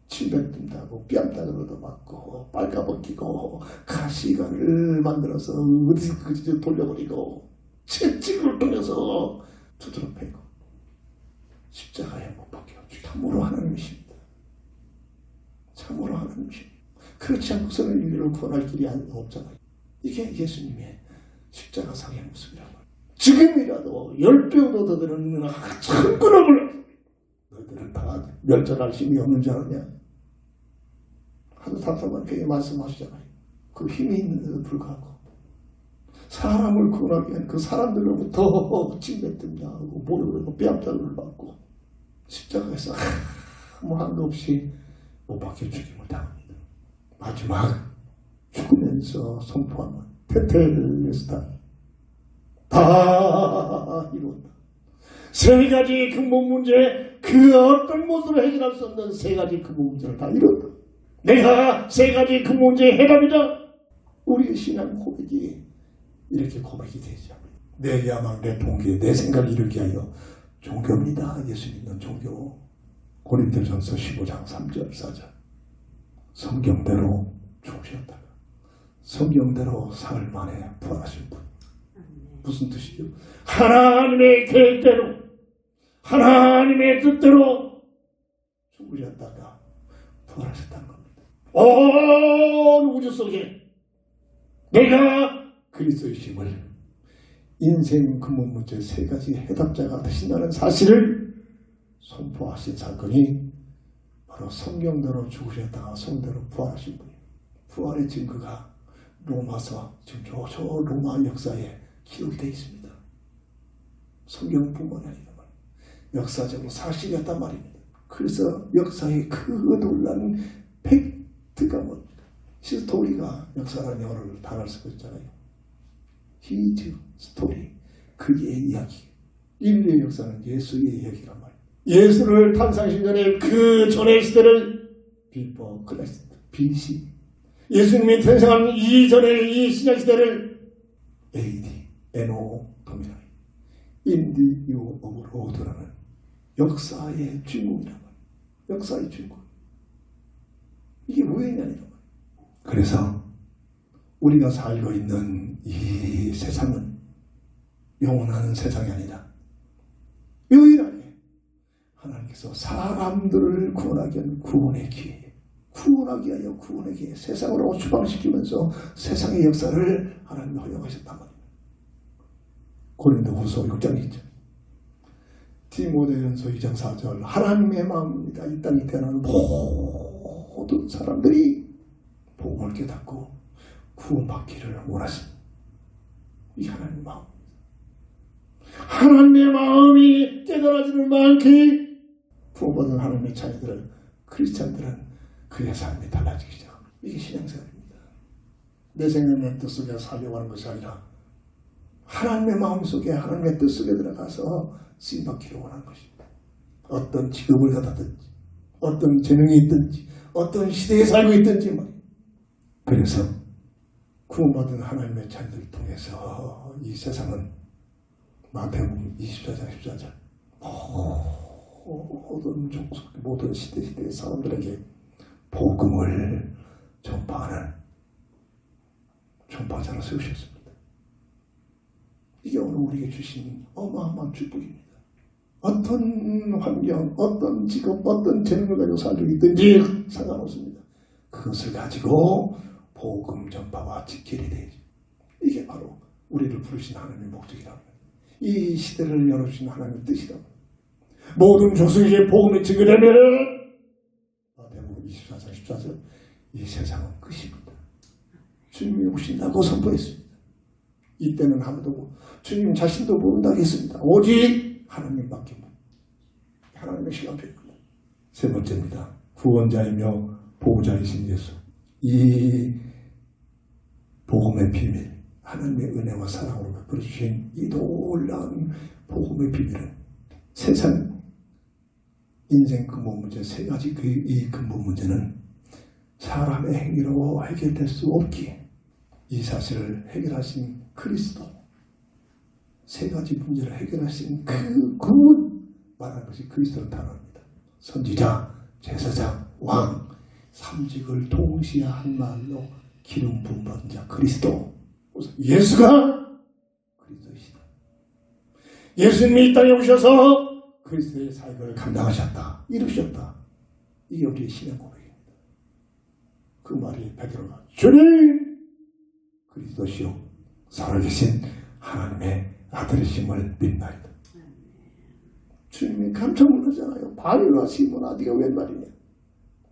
A: 침뱉는다고 뺨따구로 얻어맞고 빨가벗기고 가시관을 만들어서 어디서 돌려버리고 채찍을 통해서 두드러 패고 십자가에 못 박혀 참으로 하나님이십니다. 참으로 하나님이십니다. 그렇지 않고서는 인류를 구원할 길이 없잖아요. 이게 예수님의 십자가상의 모습이라고. 지금이라도 10배도 더 되는 천군업을 너희들은 다 멸절할 힘이 없는 줄 아느냐. 하도 답답한 그게 말씀하시잖아요. 그 힘이 있는데도 불구하고 사람을 구원하기 위한 그 사람들로부터 찡뱉든다고 모욕을 하고 뺨따구를 받고 십자가에서 아무 한도 없이 못 박혀 죽임을 당합니다. 마지막 죽으면서 선포하는 테텔레스타, 다 이루었다. 세 가지 근본 문제, 그 어떤 모습으로 해결할 수 없는 세 가지 근본 문제를 다 이뤘다. 내가 세 가지 근본 문제의 해답이다. 우리의 신앙 고백이 이렇게 고백이 되죠. 내 야망, 내 동기, 내 생각을 이루게 하여 종교입니다. 예수 믿는 종교. 고린도전서 15장 3절 4절. 성경대로 죽으셨다가 성경대로 사흘 만에 부활하신 분. 무슨 뜻이죠? 하나님의 계획대로 하나님의 뜻대로 죽으셨다가 부활하셨다는 겁니다. 온 우주 속에 내가 그리스도이심을 인생 근본 문제 세 가지 해답자가 되신다는 사실을 선포하신 사건이 바로 성경대로 죽으셨다가 성대로 부활하신 분이에요. 부활의 증거가 로마서, 지금 저 로마 역사에 기록이 되어 있습니다. 성경뿐만 아니라 역사적으로 사실이었단 말입니다. 그래서 역사의 그 놀라운 팩트가 뭡니까? 히스토리가 역사라는 영어를 단어를 쓰고 있잖아요. 히즈 스토리, 그의 이야기. 인류의 역사는 예수의 이야기란 말이에요. 예수를 탄생하신 전에 그 전의 시대를 비포 클래스 BC, 예수님이 탄생한 이전의 이 신약 시대를 AD, NO 도미나이, 인디 유 오브 로드라는 역사의 주인공이란 말이에요. 역사의 주인공. 이게 무엇이냐는 말이에요. 그래서 우리가 살고 있는 이 세상은 영원한 세상이 아니다. 유일하게 하나님께서 사람들을 구원하기 위한 구원의 기회, 구원하기 위하여 구원의 기회, 세상으로 추방시키면서 세상의 역사를 하나님이 허용하셨단 말입니다. 고린도후서 6장에 있죠. 디모데전서 2장 4절 하나님의 마음입니다. 이 땅에 태어나는 모든 사람들이 복음을 깨닫고 구원받기를 원하십니다. 이 하나님의 마음. 하나님의 마음이 깨달아지는 만큼 구원받은 하나님의 자녀들은 크리스찬들은 그의 삶이 달라지기 시작합니다. 이게 신앙생활입니다. 내 생각의 뜻 속에 살려고 하는 것이 아니라 하나님의 마음 속에 하나님의 뜻 속에 들어가서 쓰임받기를 원하는 것입니다. 어떤 직업을 갖았든지 어떤 재능이 있든지 어떤 시대에 살고 있든지 말이에요. 그래서 구원받은 하나님의 자녀들을 통해서 이 세상은 마태복음 24장 14절 모든 족속 모든 시대의 사람들에게 복음을 전파하는 전파자를 세우셨습니다. 이게 오늘 우리에게 주신 어마어마한 축복입니다. 어떤 환경, 어떤 직업, 어떤 재능을 가지고 살고 있든지 상관없습니다. 그것을 가지고 복음 전파와 직결이 되지. 이게 바로 우리를 부르신 하나님의 목적이라고 합니다. 이 시대를 열어주신 하나님의 뜻이라고 합니다. 모든 족속에게 복음이 증거되면 마태복음 24장 14절 이 세상은 끝입니다. 주님이 오신다고 선포했습니다. 이때는 아무도 주님 자신도 모른다고 했습니다. 오직 하나님밖에 모릅니다. 하나님의 시간표입니다. 세 번째입니다. 구원자이며 보호자이신 예수. 이 복음의 비밀, 하나님의 은혜와 사랑으로 베풀어주신 이 놀라운 복음의 비밀은 세상 인생 근본 문제 세 가지 이 근본 문제는 사람의 행위로 해결될 수 없기에 이 사실을 해결하신 그리스도 세 가지 문제를 해결하신 그 구원 말하는 것이 그리스도를 단어입니다. 선지자, 제사장, 왕 삼직을 동시에 한 말로 기름 부음 받은 자 그리스도 예수가 그리스도이시다. 예수님이 이 땅에 오셔서 그리스도의 사역을 감당하셨다. 이루셨다. 이게 우리의 신앙 고백입니다. 그 말이 베드로가 주님 그리스도시요 살아계신 하나님의 아들이심을 믿나이다. 주님이 깜짝 놀라잖아요. 바리라 시몬아 네가 웬 말이냐.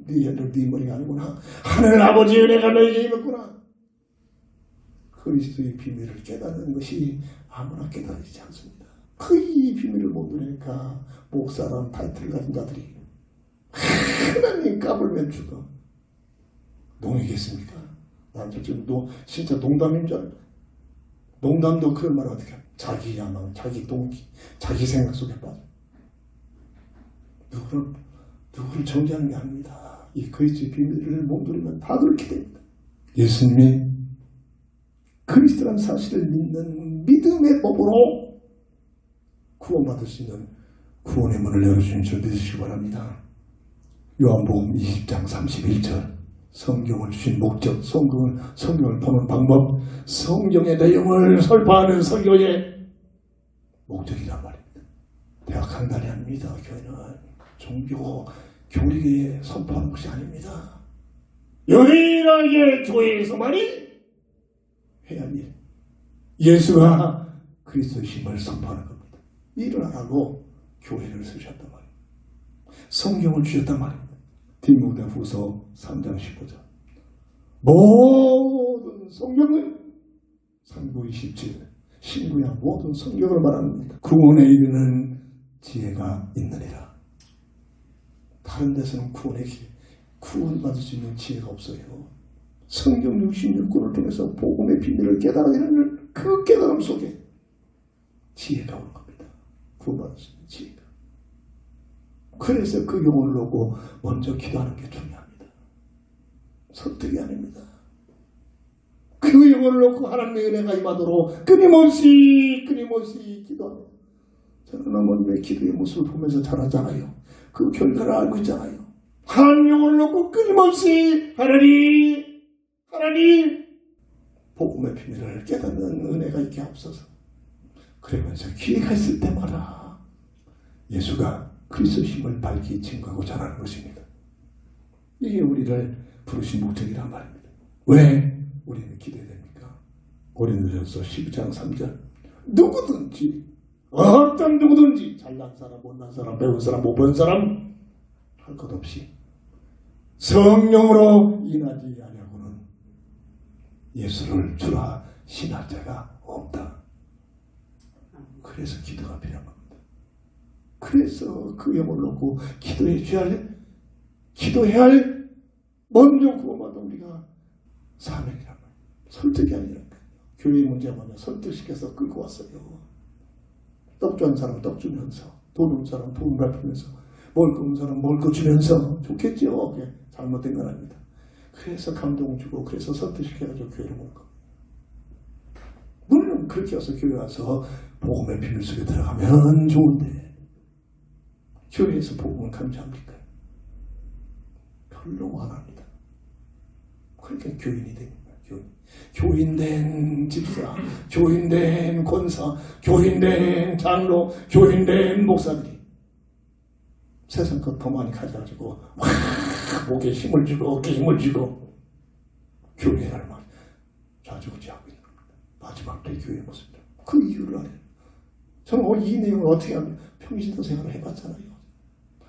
A: 네 머리가 아니구나. 하늘 아버지 은혜가 너에게 임했구나. 그리스도의 비밀을 깨닫는 것이 아무나 깨달아지지 않습니다. 이 비밀을 못 누리니까 목사라는 타이틀을 가진 자들이 하나님 까불면 죽어. 농이겠습니까? 난 지금 진짜 농담인 줄 알고. 농담도 그런 말을 어떻게 합니까? 자기 야망, 자기 동기, 자기 생각 속에 빠져. 누구를 정죄하는 게 아닙니다. 이 그리스도의 비밀을 못 누리면 다 그렇게 됩니다. 예수님이 그리스도라는 사실을 믿는 믿음의 법으로 구원받을 수 있는 구원의 문을 열어주신 줄 믿으시기 바랍니다. 요한복음 20장 31절 성경을 주신 목적, 성경을 보는 방법, 성경의 내용을 설파하는 설교의 목적이란 말입니다. 대학 강단이 아닙니다. 교회는 종교, 교리에 선포하는 것이 아닙니다. 유일하게 교회에서만이 해야 할 일. 예수가 그리스도의 힘을 선포하는 겁니다. 일을 하라고 교회를 쓰셨단 말이에요. 성경을 주셨단 말입니다. 디모데후서 3장 15절 모든 성경은 3구 27 신구약 모든 성경을 말합니다. 구원에 이르는 지혜가 있느니라. 다른 데서는 구원받을 수 있는 지혜가 없어요. 성경 66권을 통해서 복음의 비밀을 깨달아내는 그 깨달음 속에 지혜가 오는 겁니다. 구원받을 수 있는 지혜가. 그래서 그 영혼을 놓고 먼저 기도하는 게 중요합니다. 설득이 아닙니다. 그 영혼을 놓고 하나님의 은혜가 임하도록 끊임없이 기도합니다. 저는 어머님의 기도의 모습을 보면서 자라잖아요. 그 결과를 알고 있잖아요. 한 영혼을 놓고 끊임없이 하나님 복음의 비밀을 깨닫는 은혜가 있게 없어서 그러면서 기회가 있을 때마다 예수가 그리스도의 힘을 밝히 증거하고 전하는 것입니다. 이게 우리를 부르신 목적이란 말입니다. 왜 우리는 기도해야 됩니까? 고린도전서 12장 3절 누구든지 어떤 누구든지 잘난 사람, 못난 사람, 배운 사람, 못 배운 사람 할 것 없이 성령으로 인하지 아니하고는 예수를 주라 신할 자가 없다. 그래서 기도가 필요한 겁니다. 그래서 그 영을 놓고 기도해야 할 먼저 구원받은 우리가 사명이란 말이에요. 설득이 아니라 교회의 문제가 뭐냐, 설득시켜서 끌고 왔어요. 떡 좋아하는 사람 떡 주면서, 돈 없는 사람 돈 갚으면서, 먹을 거 없는 사람 먹을 거 주면서. 좋겠죠. 그게 잘못된 건 아닙니다. 그래서 감동을 주고 그래서 설득시켜가지고 교회를 온 겁니다. 물론 그렇게 와서 교회 와서 복음의 비밀 속에 들어가면 좋은데 교회에서 복음을 감지합니까? 별로 안 합니다. 그러니까 교인이 됩니다. 교인된 집사, 교인된 권사, 교인된 장로, 교인된 목사들이 세상 것 더 많이 가져가지고 목에 힘을 주고 어깨에 힘을 주고 교회를 막 좌지우지하고 있는 겁니다. 마지막 때 교회의 모습이다. 그 이유를 알아요. 저는 이 내용을 어떻게 하면 평신도 생활을 해봤잖아요.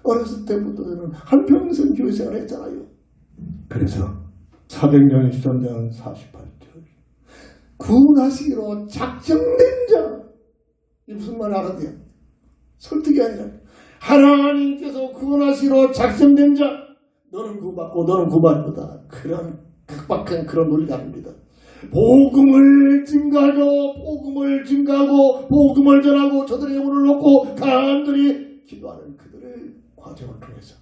A: 어렸을 때부터는 한평생 교회 생활을 했잖아요. 그래서 400년 시전된 48절 구원하시기로 작정된 자, 이 무슨 말 알아요? 설득이 아니라 하나님께서 구원하시기로 작정된 자, 너는 구원받고 너는 구원받을 거다. 그런 각박한 그런 논리가 아닙니다. 복음을 증가하고 복음을 전하고 저들의 영혼을 놓고 간절히 기도하는 그들의 과정을 통해서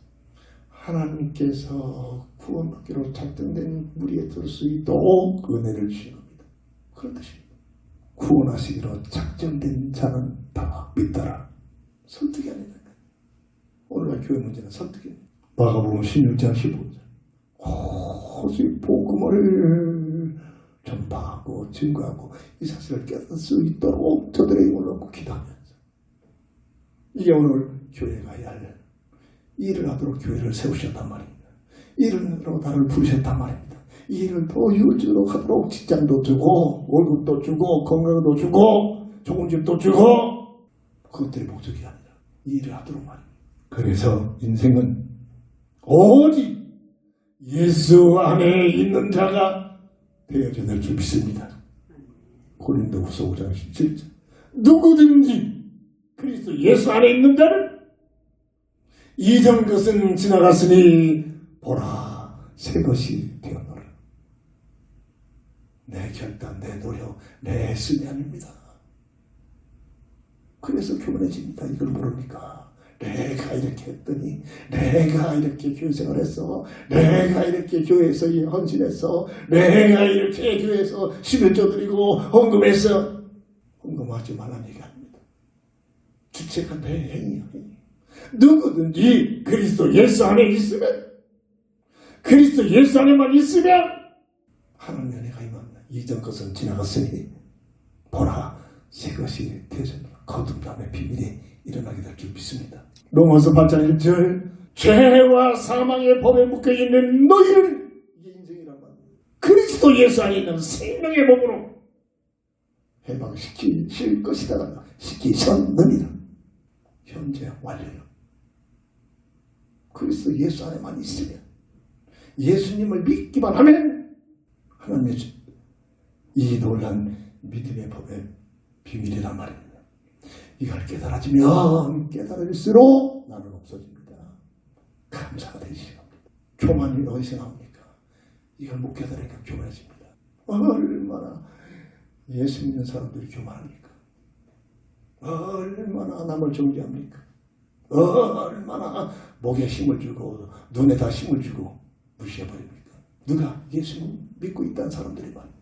A: 하나님께서 구원받기로 작정된 무리에 들 수 있도록 은혜를 주신 겁니다. 그런 뜻입니다. 구원하시기로 작정된 자는 다 믿더라. 설득이 아니다. 오늘날 교회 문제는 설득입니다. 마가복음 16장 15절 오직 복음을 전파하고 증거하고 이 사실을 깨닫을 수 있도록 저들의 힘을 얻고 기도하면서 이게 오늘 교회가 해야 할 일을 하도록 교회를 세우셨단 말입니다. 일을 하도록 나를 부르셨단 말입니다. 이 일을 더 이루어지도록 하도록 직장도 주고 월급도 주고 건강도 주고 좋은 집도 주고 그것들이 목적이 아니라 이 일을 하도록 말입니다. 그래서 인생은 오직 예수 안에 있는 자가 되어야 될 줄 믿습니다. 고린도후서 5장 17절 누구든지 그리스도 예수 안에 있는 자는 이전 것은 지나갔으니 보라 새 것이 되었노라. 내 결단, 내 노력, 내 애씀이 아닙니다. 그래서 교만해집니다. 이걸 모릅니까? 내가 이렇게 했더니, 내가 이렇게 교회 생활했어, 내가 이렇게 교회에서 헌신했어, 내가 이렇게 교회에서 11조 드리고 헌금했어. 헌금하지 말라는 얘기 아닙니다. 주체가 내 행위야. 누구든지 그리스도 예수 안에 있으면, 그리스도 예수 안에만 있으면 하나님의 은혜가 임합니다. 이전 것은 지나갔으니 보라 새 것이 되었노라. 거듭남의 비밀이 일어나게 될 줄 믿습니다. 로마서 8장 1절 죄와 사망의 법에 묶여있는 너희는 이게 인생이란 말이에요. 그리스도 예수 안에 있는 생명의 몸으로 해방시킬 것이다. 시키셨느니라. 현재 완료요. 그리스도 예수 안에만 있으면 예수님을 믿기만 하면 하나님의 이 놀란 믿음의 법의 비밀이란 말입니다. 이걸 깨달아지면 깨달을수록 나는 없어집니다. 감사가 되시기 바랍니다. 교만이 어디서 나옵니까? 이걸 못 깨달으니까 교만해집니다. 얼마나 예수 믿는 사람들이 교만합니까? 얼마나 남을 정죄합니까? 얼마나 목에 힘을 주고 눈에다 힘을 주고 무시해버립니까? 누가 예수 믿고 있다는 사람들이 많아요.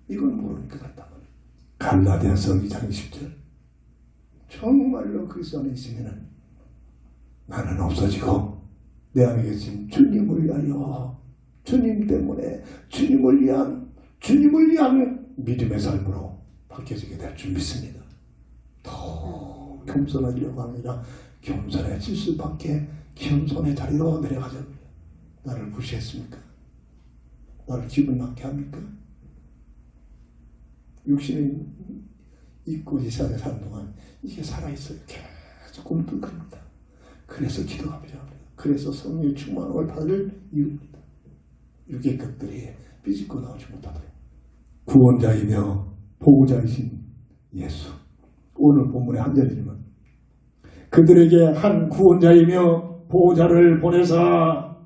A: 이걸 모르는 것 같단 말이에요. 갈라디아서 2장 20절 정말로 그리스도 안에 있으면 나는 없어지고 내 안에 계신 주님을 위하여 주님 때문에 주님을 위한 믿음의 삶으로 바뀌어지게 될 줄 믿습니다. 더 겸손하려고 아니라 겸손해질 수밖에 겸손의 자리로 내려가자고요. 나를 무시했습니까? 나를 기분 나게 합니까? 육신의 잊고 이 세상에 사는 동안 이게 살아있어요. 계속 꿈틀거립니다. 그래서 기도가 필요합니다. 그래서 성령의 충만함을 받을 이유입니다. 육의 것들이 삐집고 나오지 못하도록. 구원자이며 보호자이신 예수. 오늘 본문의 한 절이지만 그들에게 한 구원자이며 보호자를 보내사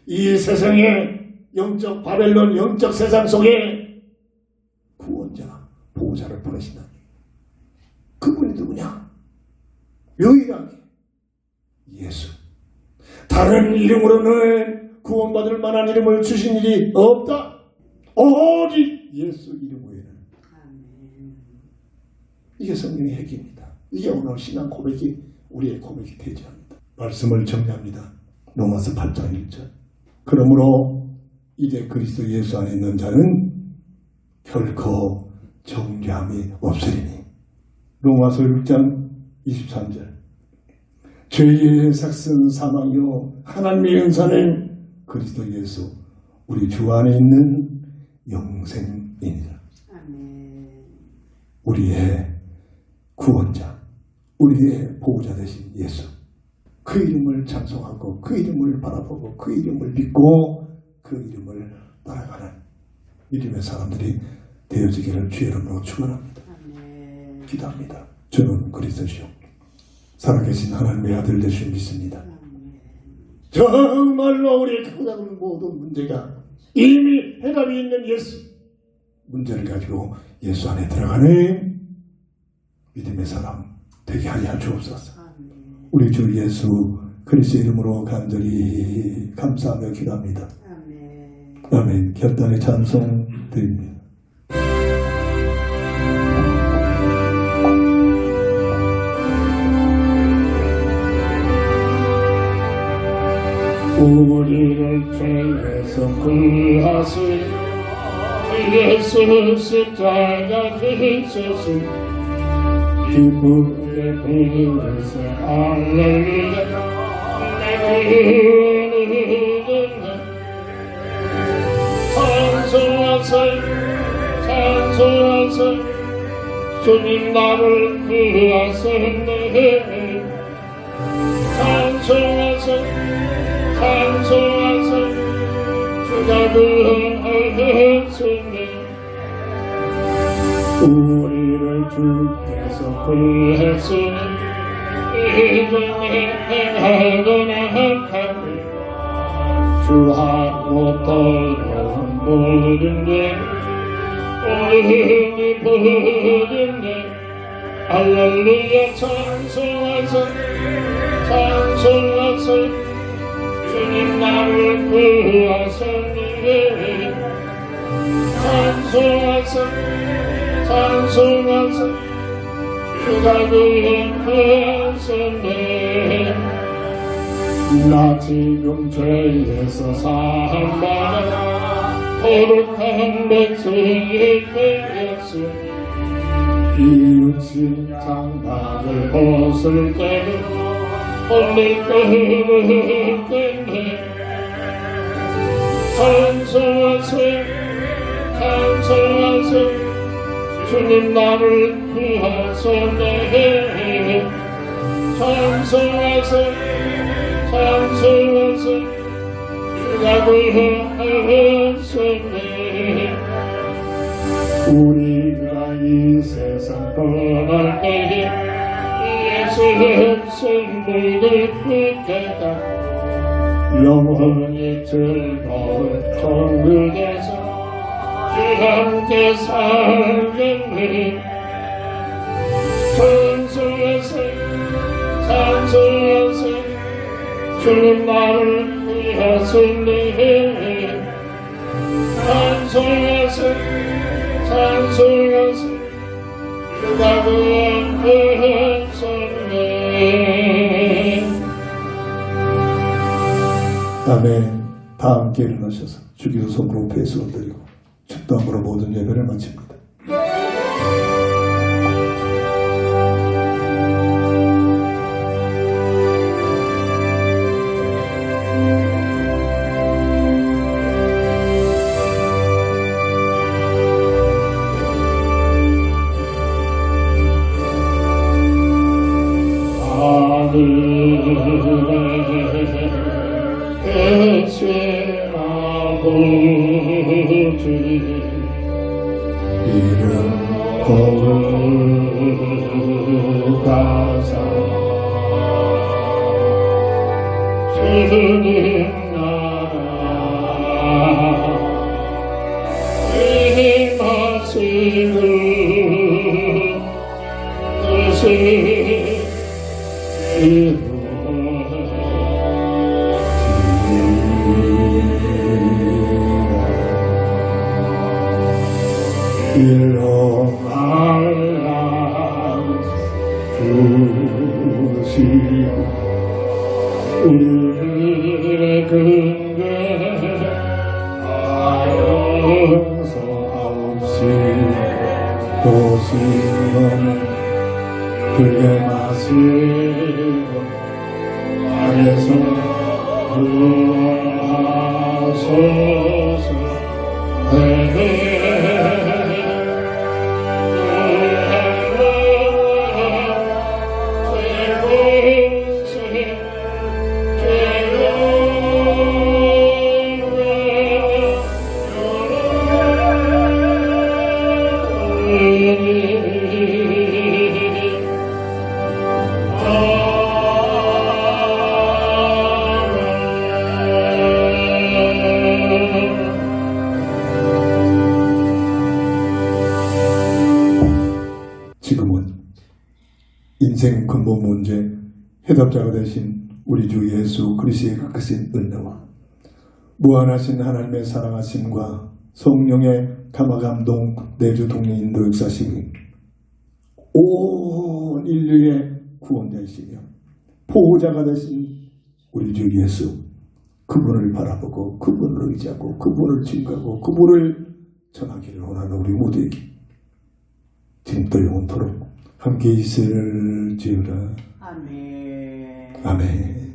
A: 이 세상의 영적 바벨론 영적 세상 속에 구원자 보호자를 보내신다니. 그분이 누구냐? 유일하게 예수. 다른 이름으로는 구원받을 만한 이름을 주신 일이 없다. 오직 예수 이름 외에는. 이게 성령의 핵입니다. 이게 오늘 신앙 고백이 우리의 고백이 되지 합니다. 말씀을 정리합니다. 로마서 8장 1절. 그러므로 이제 그리스도 예수 안에 있는 자는 결코 정죄함이 없으리니. 로마서 6장 23절. 죄의 삭은 사망이요 하나님의 은사는 그리스도 예수 우리 주 안에 있는 영생이니라. 우리의 구원자, 우리의 보호자 되신 예수. 그 이름을 찬송하고 그 이름을 바라보고 그 이름을 믿고 그 이름을 따라가는 믿음의 사람들이 되어지기를 주의 이름으로 축원합니다. 기도합니다. 주는 그리스도시요 살아계신 하나님의 아들 되신 믿습니다. 정말로 우리의 크다는 모든 문제가 이미 해답이 있는 예수. 문제를 가지고 예수 안에 들어가는 믿음의 사람 되게 하여 주옵소서. 우리 주 예수 그리스도 이름으로 간절히 감사하며 기도합니다. 아멘. 결단의 찬송 드립니다.
B: 우리를 죄에서 구하시 예수 십자가 되소서 기쁘게 부르세 할렐루야 찬송하세 찬송하세 주님 나를 구하셨네 찬송하세 찬송하세 주가 구하셨네 우리를 주께서 구하시니 이중에 행하거나 하니 주하고 더러운 모든 게 우리 모든 게 할렐루야 찬송하세 찬송하세 주님 나를 구하셨네 찬송하세 찬송하세 주가 구하셨네 나 지금 죄에서 사함받아 거룩한 백성이 되었으니 이웃인 장막을 벗을 때는 홀릴 때는 찬송하세 찬송하세 주님 나를 구하셨네 찬송하세 찬송하세 주가 구하셨네 우리가 이 세상 떠날 때에 예수의 승리를 붙겠다 영원히 즐거운 천국에서 주 함께 살겠네 찬송하세 찬송하세 주님 나를 구하셨네 찬송하세 찬송하세 주가 구하셨네
A: 아멘. 다 함께 일어나셔서 주기도 손으로 배수를 드리고 축도함으로 모든 예배를 마칩니다.
B: 대신 아버지
A: 이름
B: 거룩하사 주님 나라 임하시는 뜻이 일어나라 주시고 우리의 근대 아연서 없이 도시는 들게 마시고 안에서 구하소서 내게
A: 지금은 인생 근본 문제 해답자가 되신 우리 주 예수 그리스도의 크신 은혜와 무한하신 하나님의 사랑하심과 성령의 감화감동 내주 동행인도 역사심이 온 인류의 구원자이시며 보호자가 되신 우리 주 예수 그분을 바라보고 그분을 의지하고 그분을 증거하고 그분을 전하기를 원하는 우리 모두에게 지금도 영원토록 함께 있을지어다.
C: 아멘.
A: 아멘.